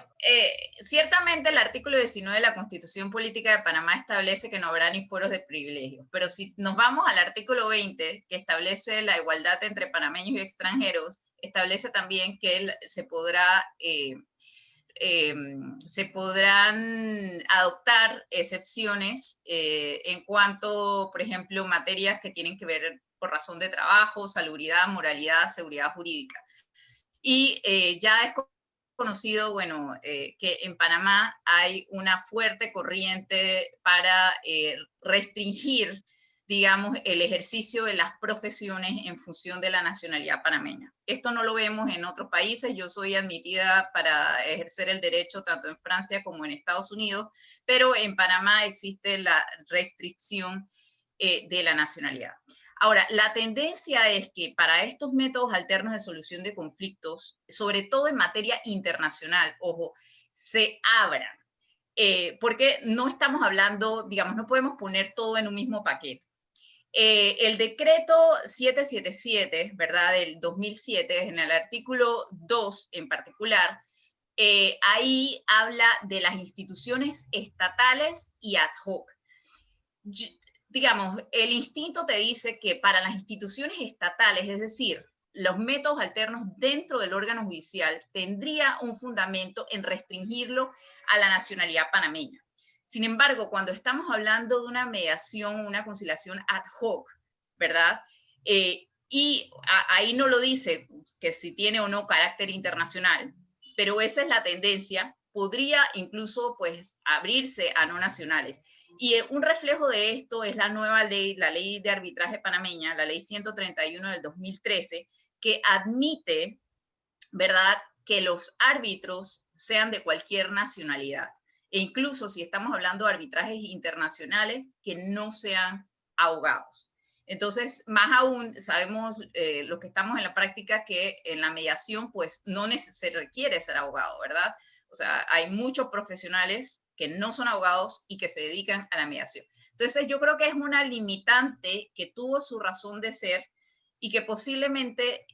ciertamente el artículo 19 de la Constitución Política de Panamá establece que no habrá ni fueros de privilegios, pero si nos vamos al artículo 20, que establece la igualdad entre panameños y extranjeros, establece también que se podrán adoptar excepciones en cuanto, por ejemplo, materias que tienen que ver por razón de trabajo, salubridad, moralidad, seguridad jurídica. Y ya es conocido, bueno, que en Panamá hay una fuerte corriente para restringir, digamos, el ejercicio de las profesiones en función de la nacionalidad panameña. Esto no lo vemos en otros países. Yo soy admitida para ejercer el derecho tanto en Francia como en Estados Unidos, pero en Panamá existe la restricción de la nacionalidad. Ahora, la tendencia es que para estos métodos alternos de solución de conflictos, sobre todo en materia internacional, ojo, se abran. Porque no estamos hablando, digamos, no podemos poner todo en un mismo paquete. El decreto 777, ¿verdad?, del 2007, en el artículo 2 en particular, ahí habla de las instituciones estatales y ad hoc. Digamos, el instinto te dice que para las instituciones estatales, es decir, los métodos alternos dentro del órgano judicial, tendría un fundamento en restringirlo a la nacionalidad panameña. Sin embargo, cuando estamos hablando de una mediación, una conciliación ad hoc, ¿verdad? Y ahí no lo dice que si tiene o no carácter internacional, pero esa es la tendencia, podría incluso pues abrirse a no nacionales. Y un reflejo de esto es la nueva ley, la ley de arbitraje panameña, la ley 131 del 2013, que admite, ¿verdad?, que los árbitros sean de cualquier nacionalidad. E incluso si estamos hablando de arbitrajes internacionales, que no sean abogados. Entonces, más aún, sabemos los que estamos en la práctica que en la mediación, pues no se requiere ser abogado, ¿verdad? O sea, hay muchos profesionales que no son abogados y que se dedican a la mediación. Entonces, yo creo que es una limitante que tuvo su razón de ser y que posiblemente,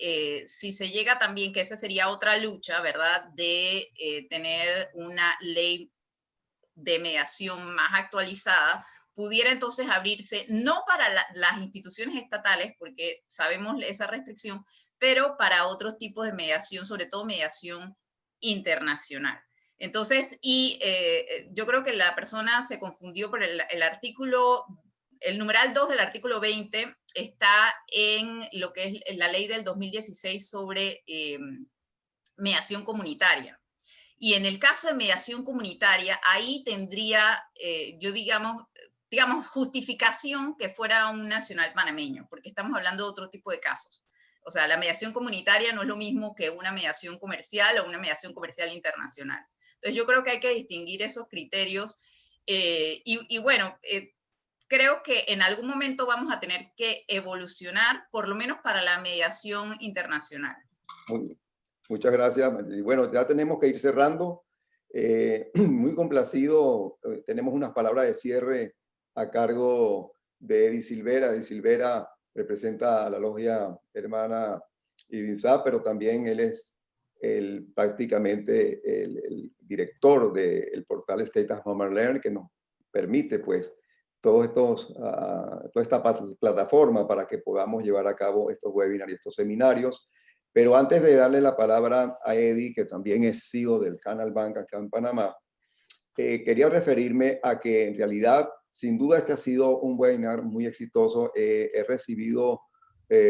si se llega también, que esa sería otra lucha, ¿verdad?, de tener una ley de mediación más actualizada, pudiera entonces abrirse, no para las instituciones estatales, porque sabemos esa restricción, pero para otros tipos de mediación, sobre todo mediación internacional. Entonces, yo creo que la persona se confundió por el artículo, el numeral 2 del artículo 20 está en lo que es la ley del 2016 sobre mediación comunitaria. Y en el caso de mediación comunitaria, ahí tendría, yo digamos, justificación que fuera un nacional panameño, porque estamos hablando de otro tipo de casos. O sea, la mediación comunitaria no es lo mismo que una mediación comercial o una mediación comercial internacional. Entonces, yo creo que hay que distinguir esos criterios. Y bueno, creo que en algún momento vamos a tener que evolucionar, por lo menos para la mediación internacional. Muchas gracias. Y bueno, ya tenemos que ir cerrando. Muy complacido. Tenemos unas palabras de cierre a cargo de Eddie Silvera. Eddie Silvera representa a la logia hermana IDINSA, pero también él es prácticamente el director del portal State at Home and Learn, que nos permite pues toda esta plataforma para que podamos llevar a cabo estos webinars y estos seminarios. Pero antes de darle la palabra a Eddie, que también es CEO del Canal Bank acá en Panamá, quería referirme a que en realidad, sin duda, este ha sido un webinar muy exitoso. He recibido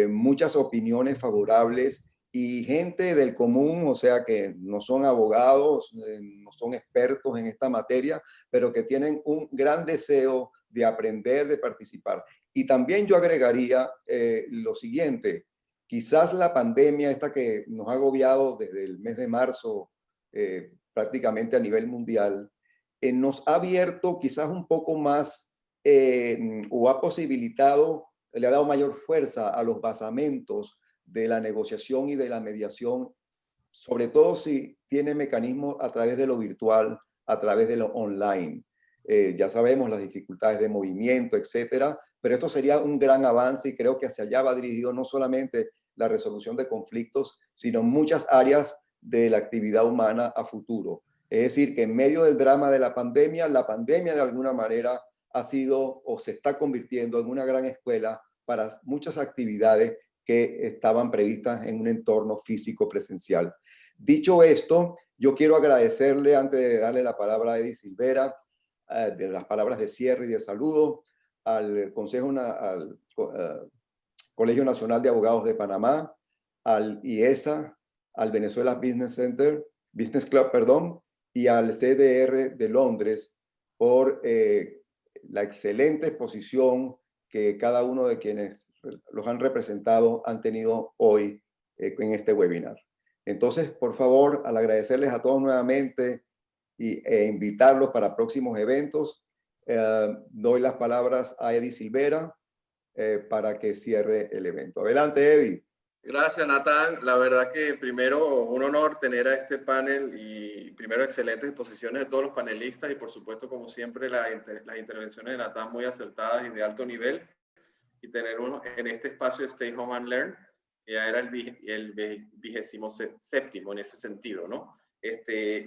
muchas opiniones favorables y gente del común, o sea, que no son abogados, no son expertos en esta materia, pero que tienen un gran deseo de aprender, de participar. Y también yo agregaría lo siguiente. Quizás la pandemia esta que nos ha agobiado desde el mes de marzo prácticamente a nivel mundial, nos ha abierto quizás un poco más o ha posibilitado, le ha dado mayor fuerza a los basamentos de la negociación y de la mediación, sobre todo si tiene mecanismos a través de lo virtual, a través de lo online. Ya sabemos las dificultades de movimiento, etcétera, pero esto sería un gran avance y creo que hacia allá va dirigido no solamente la resolución de conflictos, sino muchas áreas de la actividad humana a futuro. Es decir, que en medio del drama de la pandemia de alguna manera ha sido o se está convirtiendo en una gran escuela para muchas actividades que estaban previstas en un entorno físico presencial. Dicho esto, yo quiero agradecerle, antes de darle la palabra a Eddie Silvera, de las palabras de cierre y de saludo, al Colegio Nacional de Abogados de Panamá, al IESA, al Venezuela Business Club, perdón, y al CDR de Londres por la excelente exposición que cada uno de quienes los han representado han tenido hoy en este webinar. Entonces, por favor, al agradecerles a todos nuevamente e invitarlos para próximos eventos, doy las palabras a Eddie Silvera para que cierre el evento. Adelante, Eddie. Gracias, Natán. La verdad que primero un honor tener a este panel y primero excelentes exposiciones de todos los panelistas y por supuesto, como siempre, las intervenciones de Natán muy acertadas y de alto nivel. Y tener uno en este espacio de Stay Home and Learn, que ya era el 27º en ese sentido, ¿no?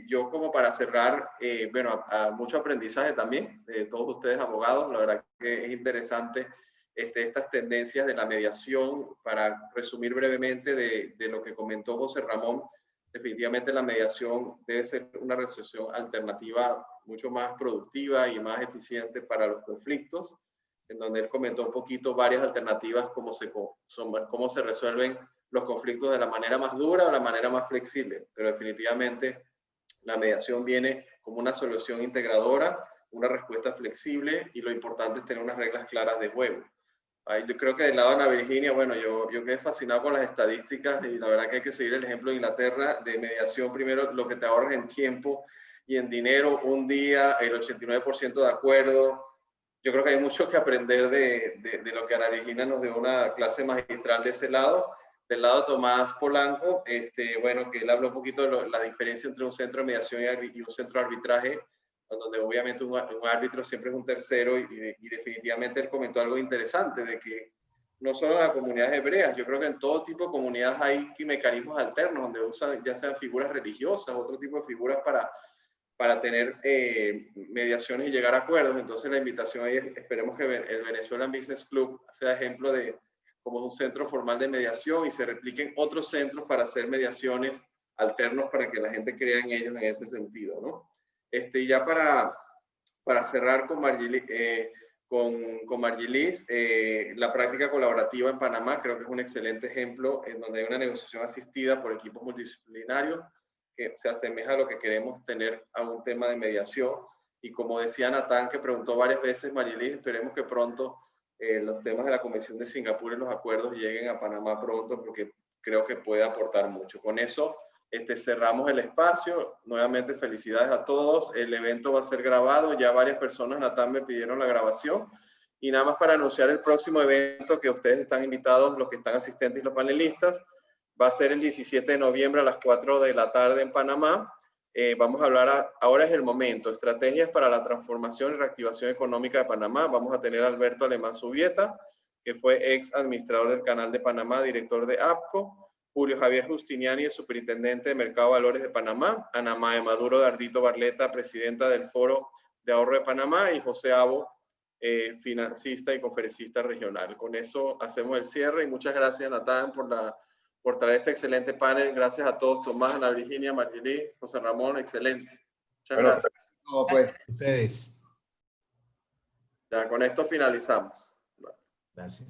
Yo como para cerrar, bueno, mucho aprendizaje también de todos ustedes abogados. La verdad que es interesante estas tendencias de la mediación. Para resumir brevemente de lo que comentó José Ramón, definitivamente la mediación debe ser una resolución alternativa mucho más productiva y más eficiente para los conflictos, en donde él comentó un poquito varias alternativas, cómo se resuelven los conflictos de la manera más dura o la manera más flexible, pero definitivamente la mediación viene como una solución integradora, una respuesta flexible y lo importante es tener unas reglas claras de juego. Yo creo que del lado de Ana Virginia, bueno, yo quedé fascinado con las estadísticas y la verdad que hay que seguir el ejemplo de Inglaterra de mediación. Primero, lo que te ahorras en tiempo y en dinero, un día, el 89% de acuerdo. Yo creo que hay mucho que aprender de lo que Ana Virginia nos dio una clase magistral de ese lado. Del lado de Tomás Polanco, bueno, que él habló un poquito de la diferencia entre un centro de mediación y un centro de arbitraje, donde obviamente un árbitro siempre es un tercero y definitivamente él comentó algo interesante, de que no solo en las comunidades hebreas, yo creo que en todo tipo de comunidades hay mecanismos alternos donde usan ya sean figuras religiosas, otro tipo de figuras para tener mediaciones y llegar a acuerdos. Entonces la invitación ahí es, esperemos que el Venezuelan Business Club sea ejemplo de como un centro formal de mediación y se repliquen otros centros para hacer mediaciones alternos para que la gente crea en ellos en ese sentido, ¿no? Ya para cerrar con Margilis, la práctica colaborativa en Panamá creo que es un excelente ejemplo en donde hay una negociación asistida por equipos multidisciplinarios que se asemeja a lo que queremos tener a un tema de mediación. Y como decía Natán, que preguntó varias veces, Margilis, esperemos que pronto los temas de la Convención de Singapur y los acuerdos lleguen a Panamá pronto, porque creo que puede aportar mucho. Con eso cerramos el espacio. Nuevamente felicidades a todos. El evento va a ser grabado. Ya varias personas, Natán, me pidieron la grabación. Y nada más para anunciar el próximo evento que ustedes están invitados, los que están asistentes y los panelistas, va a ser el 17 de noviembre a las 4 de la tarde en Panamá. Vamos a hablar, ahora es el momento, estrategias para la transformación y reactivación económica de Panamá. Vamos a tener a Alberto Alemán Subieta, que fue ex administrador del Canal de Panamá, director de APCO. Julio Javier Justiniani, el superintendente de Mercado de Valores de Panamá. Ana Mae Maduro Dardito Barleta, presidenta del Foro de Ahorro de Panamá. Y José Abo, financista y conferencista regional. Con eso hacemos el cierre y muchas gracias, Natán, por traer este excelente panel. Gracias a todos, Tomás, Ana Virginia, Margilis, José Ramón, excelente. Muchas gracias. No, pues. Ustedes. Ya con esto finalizamos. Gracias.